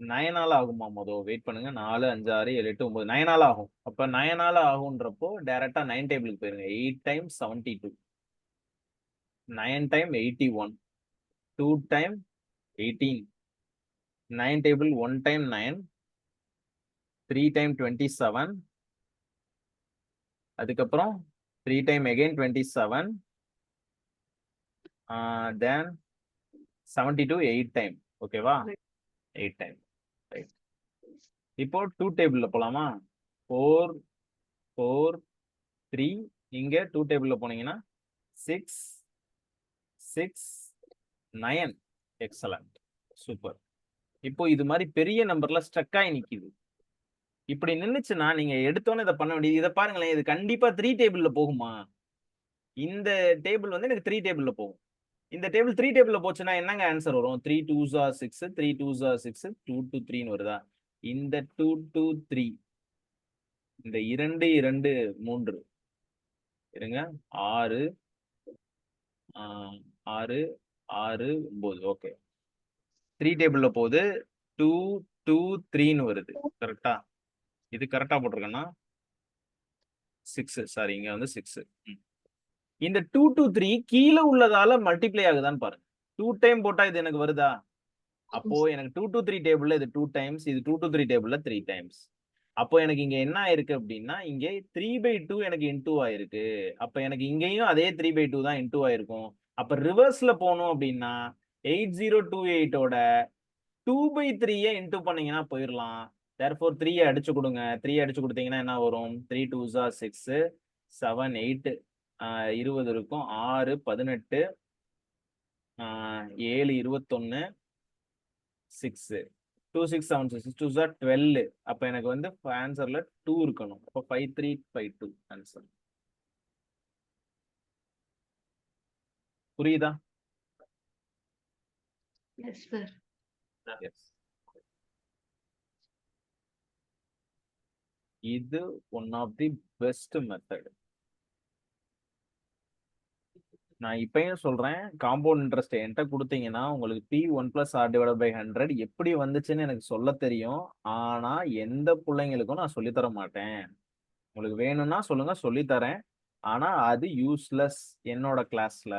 9 ஆகுமா? முதல் வெயிட் பண்ணுங்க. 4 5 6 7 8 9 9 ஆகும். அப்ப 9 ஆகும்ன்றப்போ டைரக்டா 9 டேபிளுக்கு போயிருங்க. 8 times 72, 9 time 81, 2 time 18, 9 table 1 time 9, 3 time 27, அதுக்கப்புறம் 3 time again 27, then 72 8 time. ஓகேவா? 8 time. ரைட். இப்போ 2 டேபிள்ல போலாமா? 4 4 3. இங்க 2 டேபிள்ல போனீங்கன்னா 6 6 9. Excellent, super. இப்போ இது மாதிரி பெரிய நம்பர்ல ஸ்ட்ரக் ஆகி நிக்குது. இப்படி நின்னுச்சுன்னா நீங்க எடுத்தோன்னே இதை பண்ண வேண்டியது. இதை பாருங்களேன், இது கண்டிப்பா 3 டேபிள்ல போகுமா? இந்த டேபிள் வந்து எனக்கு 3 டேபிள்ல போகும். இந்த டேபிள் 3 டேபிள்ல போச்சுன்னா என்னங்க ஆன்சர் வரும்? 3 2s are 6, 3 2s are 6, 2 2 3 வருதா? இந்த 2 2 3, இந்த 2 2 3 இருங்க, 6 6 6 9. ஓகே, 3 டேபிள்ல போகுது. 2 2 3ன்னு வருது. கரெக்டா? இது கரெக்டா போட்டிருக்கேன்னா 6, சாரி, இங்க வந்து 6. இந்த 2 2 3 கீழே உள்ளதால மல்டிப்ளை ஆகுதான்னு பாருங்க. 2 டைம் போட்டா இது எனக்கு வருதா? அப்போ எனக்கு 2 2 3 டேபிள்ல இது 2 டைம்ஸ், இது 2 2 3 டேபிள்ல 3 டைம்ஸ். அப்போ எனக்கு இங்க என்ன ஆயிருக்கு அப்படின்னா, இங்க 3/2 எனக்கு இன்டூ ஆயிருக்கு. அப்ப எனக்கு இங்கேயும் அதே 3/2 தான் இன்டூ ஆயிருக்கும். அப்ப ரிவர்ஸ்ல போகணும் அப்படின்னா 8028ஓட 2/3 இன்டூ பண்ணீங்கன்னா போயிடலாம். therefore 3 அடிச்சு கொடுங்க. 3 அடிச்சு கொடுத்தீங்கன்னா என்ன வரும்? 3 2s are 6, 7 8, 20 இருக்கும். 6 18, 7 21, 6 2 6 7 6 2s are 12. அப்ப எனக்கு வந்து ஆன்சர்ல 2 இருக்கணும். அப்ப 5352 ஆன்சர். புரியுதா? Yes sir. எஸ். இது one of the best method. நான் இப்பயும் சொல்றேன், காம்பவுண்ட் இன்ட்ரெஸ்ட் என்கிட்ட கொடுத்தீங்கன்னா உங்களுக்கு P1 + R/100 எப்படி வந்துச்சுன்னு எனக்கு சொல்ல தெரியும். ஆனா எந்த பிள்ளைங்களுக்கும் நான் சொல்லித் தர மாட்டேன். உங்களுக்கு வேணும்னா சொல்லுங்க, சொல்லித் தரேன். ஆனா அது யூஸ்லெஸ் என்னோட கிளாஸ்ல.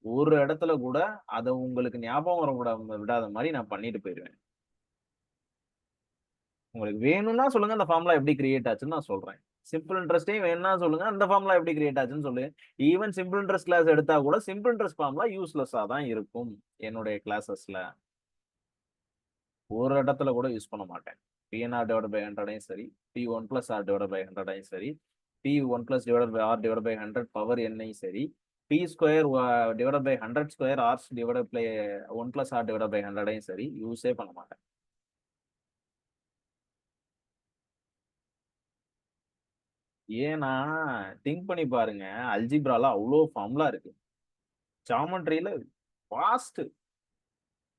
ஒரு இடத்துல கூட அத உங்களுக்கு ஞாபகம் விடாத மாதிரி நான் பண்ணிட்டு போயிருவேன். உங்களுக்கு வேணும்னா சொல்லுங்க, அந்த ஃபார்முலா எப்படி கிரியேட் ஆச்சுன்னு நான் சொல்றேன். சிம்பிள் இன்ட்ரெஸ்ட்டையும் வேணும்னா சொல்லுங்க, அந்த ஃபார்முலா எப்படி கிரியேட் ஆச்சுன்னு சொல்லுங்க. ஈவன் சிம்பிள் இன்ட்ரெஸ்ட் கிளாஸ் எடுத்தா கூட சிம்பிள் இன்ட்ரெஸ்ட் ஃபார்முலா யூஸ்லெஸ்ஸா தான் இருக்கும் என்னுடைய கிளாஸஸ்ல. ஒரு இடத்துல கூட யூஸ் பண்ண மாட்டேன். PNR/100 சரி, P1 + R/100 சரி, P1 + R/100 பவர் என்னையும் சரி, P²/100² R/1 + R/100 சரி, யூஸே பண்ண மாட்டேன். ஏன்னா திங்க் பண்ணி பாருங்க, அல்ஜிப்ரால அவ்வளோ ஃபார்முலா இருக்கு. ஜாமெட்ரியில வாஸ்ட்.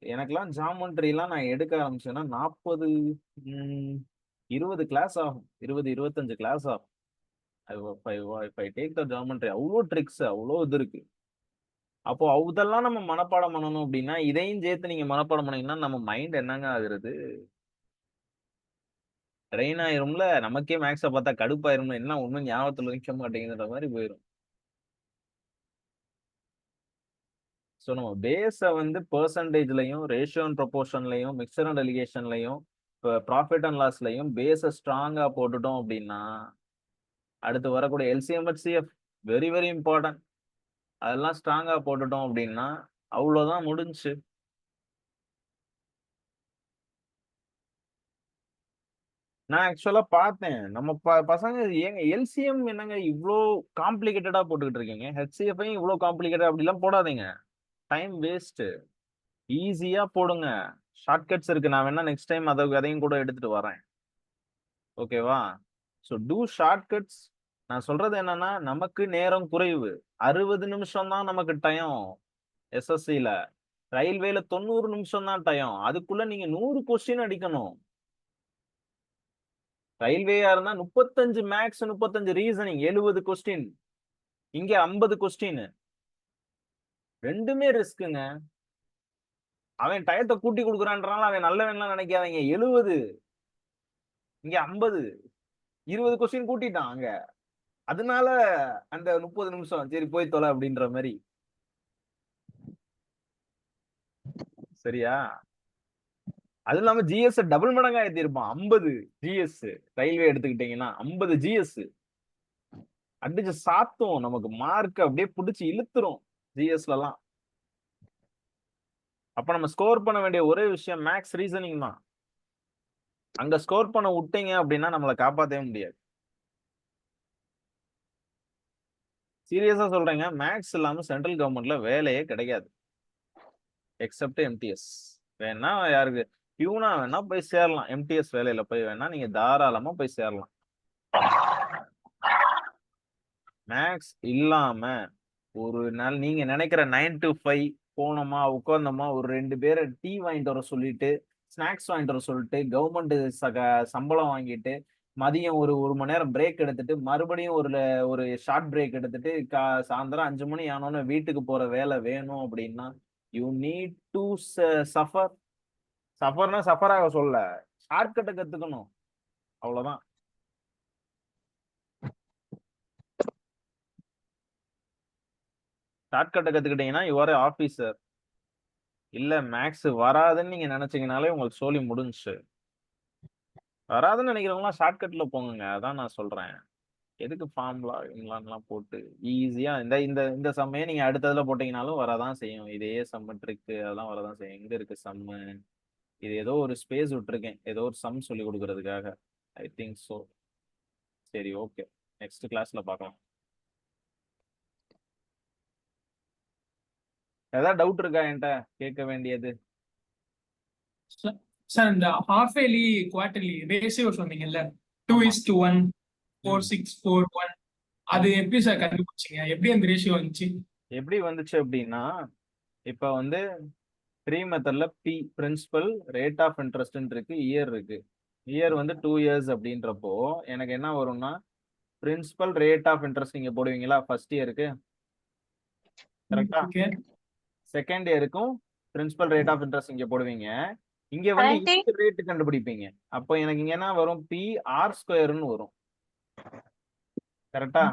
எனக்கெல்லாம் ஜாமெட்ரிலாம் நான் எடுக்க ஆரம்பிச்சேன்னா 40 20 கிளாஸ் ஆகும். 20-25 கிளாஸ் ஆகும். if I take the geometry அவ்வளோ ட்ரிக்ஸ், அவ்வளோ இது இருக்கு. அப்போ அதெல்லாம் நம்ம மனப்பாடம் பண்ணணும் அப்படின்னா இதையும் சேர்த்து நீங்க மனப்பாடம் பண்ணீங்கன்னா நம்ம மைண்ட் என்னங்க ஆகுறது? ட்ரெயின் ஆயிரும்ல. நமக்கே மேக்ஸை பார்த்தா கடுப்பாயிரும்ல. என்ன ஒண்ணும் ஞாபகத்துல நிக்க மாட்டேங்குதுன்ற மாதிரி போயிடும். ஸோ நம்ம பேஸை வந்து பெர்சன்டேஜ்லையும், ரேஷியோ அண்ட் ப்ரொபோர்ஷன்லையும், மிக்சர் அண்ட் அலிகேஷன்லையும், இப்போ ப்ராஃபிட் அண்ட் லாஸ்லையும் பேஸை ஸ்ட்ராங்கா போட்டுட்டோம் அப்படின்னா அடுத்து வரக்கூடிய LCM HCF very very important. அதெல்லாம் ஸ்ட்ராங்கா போட்டுட்டோம் அப்படின்னா அவ்வளோதான் முடிஞ்சுச்சு. நான் ஆக்சுவலா பார்த்தேன். நம்ம பசங்க ஏங்க எல்சிஎம் என்னங்க இவ்வளோ காம்ப்ளிகேட்டடா போட்டுக்கிட்டு இருக்கீங்க? ஹெச்சிஎஃப்ஐயும் இவ்வளோ காம்ப்ளிகேட்டட் அப்படிலாம் போடாதீங்க. Time waste. ஈஸியா போடுங்க. ஷார்ட்கட்ஸ் இருக்கு. நான் வேணா நெக்ஸ்ட் டைம் அதையும் கூட எடுத்துட்டு வரேன். ஓகேவா? So two shortcuts. நான் சொல்றது என்னன்னா நமக்கு நேரம் குறைவு. 60 நிமிஷம் தான் நமக்கு டைம். எஸ்எஸ்சில ரயில்வேல 90 நிமிஷம் தான் டைம். அதுக்குள்ள நீங்க 100 கொஸ்டின் அடிக்கணும். ரயில்வேயா இருந்தா 35 மேக்ஸ், 35 ரீசனிங், 70 கொஸ்டின். இங்க 50 கொஸ்டின். ரெண்டுமே ரிஸ்க்குங்க. அவன் டயத்தை கூட்டி கொடுக்குறான்றனால அவன் நல்லவன்லாம் நினைக்காதீங்க. 70 இங்க 50 20 கொஸ்டின் கூட்டிட்டான் அங்க. அதனால அந்த 30 நிமிஷம் சரி போய் தொலை அப்படின்ற மாதிரி. சரியா? அது இல்லாம ஜிஎஸ் டபுள் மடங்கா ஏத்திருப்பான். 50 ஜிஎஸ் ரயில்வே எடுத்துக்கிட்டீங்கன்னா 50 ஜிஎஸ் அடிச்சு சாத்தும். நமக்கு மார்க் அப்படியே புடிச்சு இழுத்துரும் ஜிஎஸ்லாம். அப்ப நம்ம ஸ்கோர் பண்ண வேண்டிய ஒரே விஷயம் மேக்ஸ் ரீசனிங் தான். அங்க ஸ்கோர் பண்ண விட்டீங்க அப்படின்னா நம்மளை காப்பாற்றவே முடியாது. சீரியஸா சொல்றேங்க, மேக்ஸ் இல்லாம சென்ட்ரல் கவர்மெண்ட்ல வேலையே கிடைக்காது. Except MTS. வேணா யாருக்கு பியூனா வேணா போய் சேரலாம். எம்டிஎஸ் வேலையில போய் வேணா நீங்க தாராளமா போய் சேரலாம். மேக்ஸ் இல்லாம ஒரு நாள் நீங்க நினைக்கிற 9 to 5 போனோமா உட்கார்ந்தோமா ஒரு 2 பேரை டீ வாங்கிட்டு வர சொல்லிட்டு, ஸ்நாக்ஸ் வாங்கிட்டு வர சொல்லிட்டு, கவர்மெண்ட் சம்பளம் வாங்கிட்டு, மதியம் ஒரு மணி நேரம் பிரேக் எடுத்துட்டு, மறுபடியும் ஒரு ஷார்ட் பிரேக் எடுத்துட்டு, சாயந்தரம் 5 மணி ஆனோன்னு வீட்டுக்கு போற வேலை வேணும் அப்படின்னா யூ நீட் டு சஃபர். சஃபர்னா சஃபராக சொல்ல, ஷார்ட்கட்டை கத்துக்கணும். அவ்வளவுதான். ஷார்ட்கட்டை கத்துக்கிட்டீங்கன்னா யூ ஆர் ஆபீசர். இல்ல மேக்ஸ் வராதுன்னு நீங்க நினைச்சீங்கனாலே உங்களுக்கு சோலி முடிஞ்சுச்சு. வராதுன்னு நினைக்கிறவங்களாம் ஷார்ட்கட்ல போங்க. அதான் நான் சொல்றேன். எதுக்கு ஃபார்முலா இங்கெல்லாம் போட்டு ஈஸியா இந்த இந்த இந்த சம்மையை நீங்க அடுத்ததுல போட்டீங்கனாலும் வரதான் செய்யும். இதே சம்ம ட்ரிக்கு அதெல்லாம் வரதான் செய்யும். எங்க இருக்கு சம்மு? இது ஏதோ ஒரு ஸ்பேஸ் விட்டுருக்கேன், ஏதோ ஒரு சம் சொல்லி கொடுக்கறதுக்காக. I think so. சரி, ஓகே, நெக்ஸ்ட் கிளாஸ்ல பார்க்கலாம். ஏதாவது டவுட் இருக்கா என்கிட்ட கேட்க வேண்டியது? சார் இந்த ஹாஃப் இயர்லி குவார்டர்லி ரேஷியோ சொன்னீங்கல்ல 2:1 4:6:4:1 அது எப்படி சார் கண்டுபிடிச்சீங்க? எப்படி அந்த ரேஷியோ வந்துச்சு? எப்படி வந்துச்சு அப்படின்னா இப்ப வந்து 3 மெத்தட்ல P principal rate of interest இருக்கு, இயர் இருக்கு. இயர் வந்து 2 years அப்படின்றப்போ எனக்கு என்ன வரும்னா பிரின்சிபல் ரேட் ஆஃப் இன்ட்ரெஸ்ட் நீங்க போடுவீங்களா ஃபர்ஸ்ட் இயருக்கு? கரெக்டா? ஓகே செகண்ட் இயருக்கும் பிரின்சிபல் ரேட் ஆஃப் இன்ட்ரெஸ்ட் இங்க போடுவீங்க. இங்க வந்து Current இதுக்கு ரேட் கண்டுபிடிப்பீங்க. அப்போ எனக்கு இங்க என்ன வரும்? பி ஆர் ஸ்கொயர்னு வரும். கரெக்டா?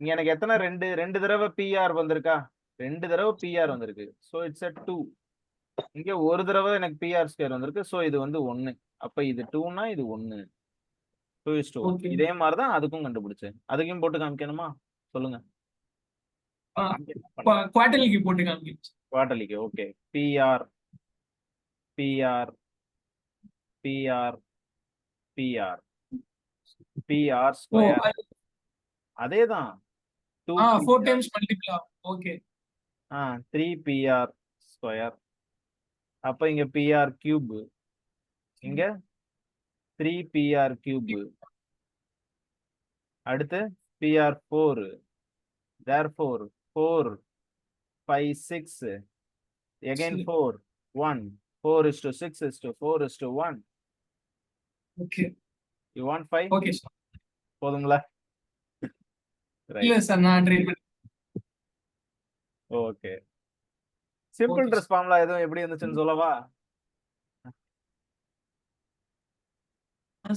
இங்க எனக்கு எத்தனை ரெண்டு தடவை பிஆர் வந்திருக்கா? 2 தடவை பிஆர் வந்திருக்கு. So it's a 2. இங்க ஒரு தடவை எனக்கு பிஆர் ஸ்கொயர் வந்திருக்கு. ஸோ இது வந்து 1. அப்ப இது 2னா இது 1. 2:1. ஓகே இதே மாதிரிதான் அதுக்கும் கண்டுபிடிச்சேன். அதுக்கும் போட்டு காமிக்கணுமா? சொல்லுங்க. குவார்டர்லிக்கு போட்டு காமிக்க. குவார்டர்லிக்கு okay. PR PR PR PR PR oh square அதேதான் 4 2 டைம்ஸ் மல்டிபிள் ஆகும். Okay 3 PR square. அப்ப இங்க பிஆர் கியூப், இங்க 3 பிஆர் கியூப். அடுத்து PR 4. therefore 4 5 6 again 4 1 4:6:4:1. Okay you want 5? Okay sir. போதுங்களா? இல்ல சார் நான் ட்ரை பண்ணி. ஓகே. சிம்பிள் Okay, ட்ரெஸ் ஃபார்முலா எதுவும் எப்படி இருந்துச்சுன்னு சொல்லவா?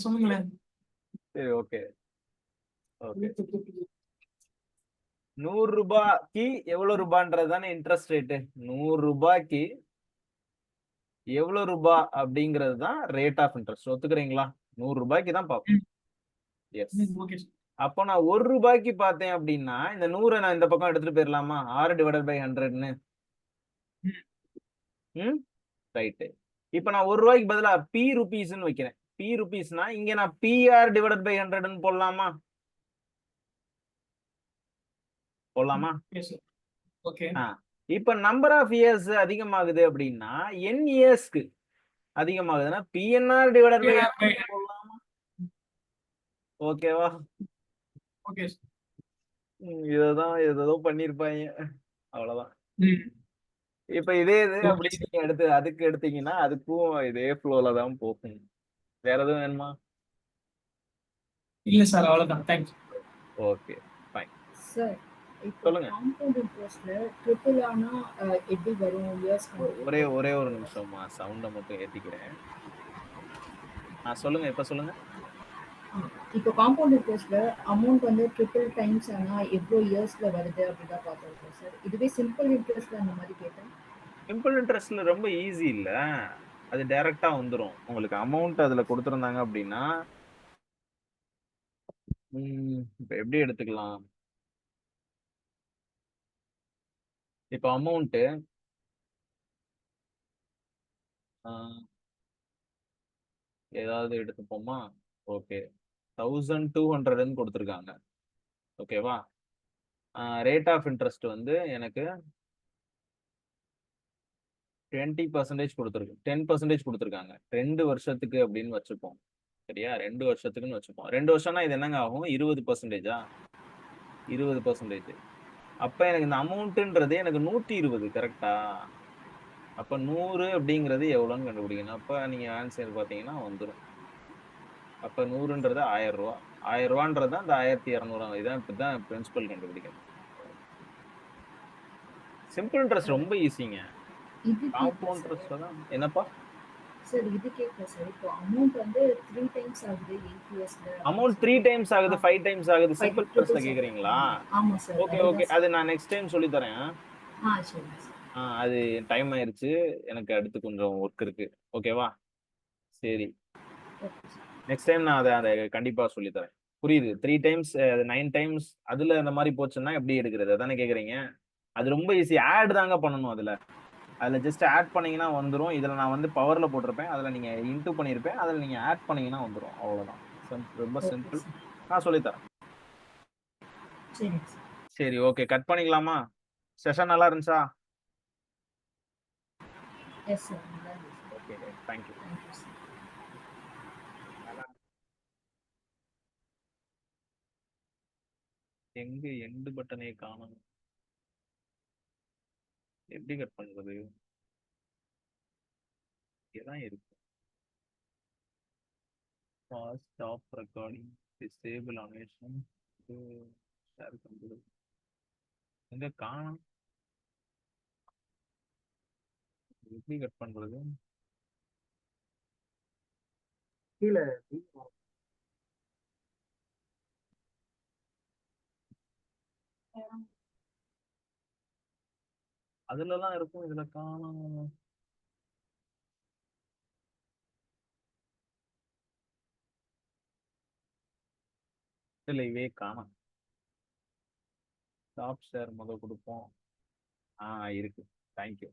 சொல்லுங்களேன். சரி ஓகே ஓகே. 100 ரூபாய்க்கு எவ்வளவு ரூபான்றது தானே இன்ட்ரெஸ்ட் ரேட்டு. 100 ரூபாய்க்கு எவ்வளவு ரூபாய் அப்படிங்கிறது தான் ரேட் ஆஃப் இன்ட்ரெஸ்ட். ஒத்துக்கிறீங்களா? 100 ரூபாய்க்கு தான் பார்ப்போம். எஸ். Okay sir. அப்போ நான் 1 ரூபாய்க்கு பார்த்தேன் அப்படின்னா இந்த 100 நான் இந்த பக்கம் எடுத்துட்டு போயிடலாமா? 6/100ன்னு. ம் ரைட்டு. இப்போ நான் 1 ரூபாய்க்கு பதிலா பி ருபீஸ்ன்னு வைக்கிறேன். பி ருபீஸ்னா இங்க நான் PR/100ன்னு போடலாமா? போடலாமா? ஓகே இப்ப நம்பர் ஆஃப் இயர்ஸ் அதிகமாகுது அப்படின்னா n இயர்ஸ்க்கு அதிகமாகுதுன்னா PNR/100 போடலாமா? ஓகேவா? ஓகே இததான் ஏதோ பண்ணிருப்பாங்க. அவ்வளவுதான். இப்ப இதே இது அப்படி நீங்க அதுக்கு எடுத்தீங்கன்னா அதுக்கும் இதே ஃப்ளோல தான் போகும். வேற எதுவும் வேணுமா? இல்ல சார் அவ்வளவுதான். தேங்க்ஸ். Okay fine. சார் இப்போ சொல்லுங்க. காம்பவுண்ட் இன்ட்ரெஸ்ட்ல ட்ரிபிள் ஆனா எப்படி வரும் இயர்ஸ்? ஒரே ஒரு நிமிஷமா சவுண்ட மட்டும் ஏத்திக்கிறேன். சொல்லுங்க. இப்ப சொல்லுங்க. இப்போ காம்பவுண்ட் இன்ட்ரெஸ்ட்ல அமௌண்ட் வந்து ட்ரிபிள் டைம்ஸ் ஆனா எவ்வளோ இயர்ஸ்ல வருது அப்படிதான் பார்த்துருக்கோம் சார். இதுவே சிம்பிள் இன்ட்ரெஸ்ட்ல அந்த மாதிரி கேட்டேன். சிம்பிள் இன்ட்ரெஸ்ட்ல ரொம்ப ஈஸி இல்ல. அது டைரக்டா வந்துரும். உங்களுக்கு அமௌண்ட் அதுல கொடுத்திருந்தாங்க அப்படின்னா இப்ப எப்படி எடுத்துக்கலாம்? இப்ப அமௌண்ட் ஏதாவது எடுத்துப்போமா? ஓகே 1200ன்னு கொடுத்துருக்காங்க. ஓகேவா? ரேட் ஆஃப் இன்ட்ரெஸ்ட் வந்து எனக்கு 20% கொடுத்துருக்கு. 10% கொடுத்துருக்காங்க. 2 வருஷத்துக்கு அப்படின்னு வச்சுப்போம். சரியா? 2 வருஷத்துக்குன்னு வச்சுப்போம். 2 வருஷம்னா இது என்னங்க ஆகும்? 20%. 20%. அப்ப எனக்கு இந்த அமௌண்ட்ன்றது எனக்கு 120 கரெக்டா? அப்ப 100 அப்படிங்கிறது எவ்வளவுன்னு கண்டுபிடிக்கணும். அப்ப நீங்க ஆன்சர் பாத்தீங்கன்னா வந்துடும். அப்ப 100ன்றது 1000 ரூபாய். 1000 ரூபான்றது அந்த 1200. இதான் இப்பதான் பிரின்சிபல் கண்டுபிடிக்கணும். சிம்பிள் இன்ட்ரெஸ்ட் ரொம்ப ஈஸிங்க. இது காம்பவுண்ட் இன்ட்ரெஸ்ட் தான். என்னப்பா? சார் இது கேட்கல சார். இப்போ அமௌண்ட் வந்து 3 டைம்ஸ் ஆகுது 8 இயர்ஸ்ல. அமௌண்ட் 3 டைம்ஸ் ஆகுது 5 டைம்ஸ் ஆகுது சிம்பிள் இன்ட்ரெஸ்ட்ல கேக்குறீங்களா? ஆமா சார். Okay okay. அது நான் நெக்ஸ்ட் டைம் சொல்லி தரேன். சரி சார். அது டைம் ஆயிருச்சு. எனக்கு அடுத்து கொஞ்சம் ஒர்க் இருக்கு. ஓகேவா? சரி. நெக்ஸ்ட் டைம் நான் அதை கண்டிப்பா சொல்லி தரேன். புரியுது? 3 டைம்ஸ் 9 டைம்ஸ் அதுல அந்த மாதிரி போச்சுன்னா எப்படி எடுக்கிறது? அதானே கேக்குறீங்க? அது ரொம்ப ஈஸி. ஆட் தாங்க பண்ணணும். அதுல ஜஸ்ட் ஆட் பண்ணீங்கன்னா வந்துரும். இதுல நான் வந்து பவர்ல போட்டிருப்பேன். அதுல நீங்க இன்டூ பண்ணிருப்பேன். அதுல நீங்க ஆட் பண்ணீங்கன்னா வந்துரும். அவ்வளவுதான். ரொம்ப சிம்பிள். நான் சொல்லித்தரேன். சரி ஓகே. கட் பண்ணிக்கலாமா? செஷன் நல்லா இருந்துச்சா? Yes sir. Okay thank you. எங்க எண்டு பட்டனே காணோம். எப்படி கட் பண்றது? இதான் இருக்கு. Pause, stop recording, disable animation, share computer. எங்க காணோம்? எப்படி கட் பண்றது? கீழே அதுலதான் இருக்கும், இதுல காணும். இல்ல இவே காணும். டாப் ஷேர் முதல் கொடுப்போம். இருக்கு. தேங்க்யூ.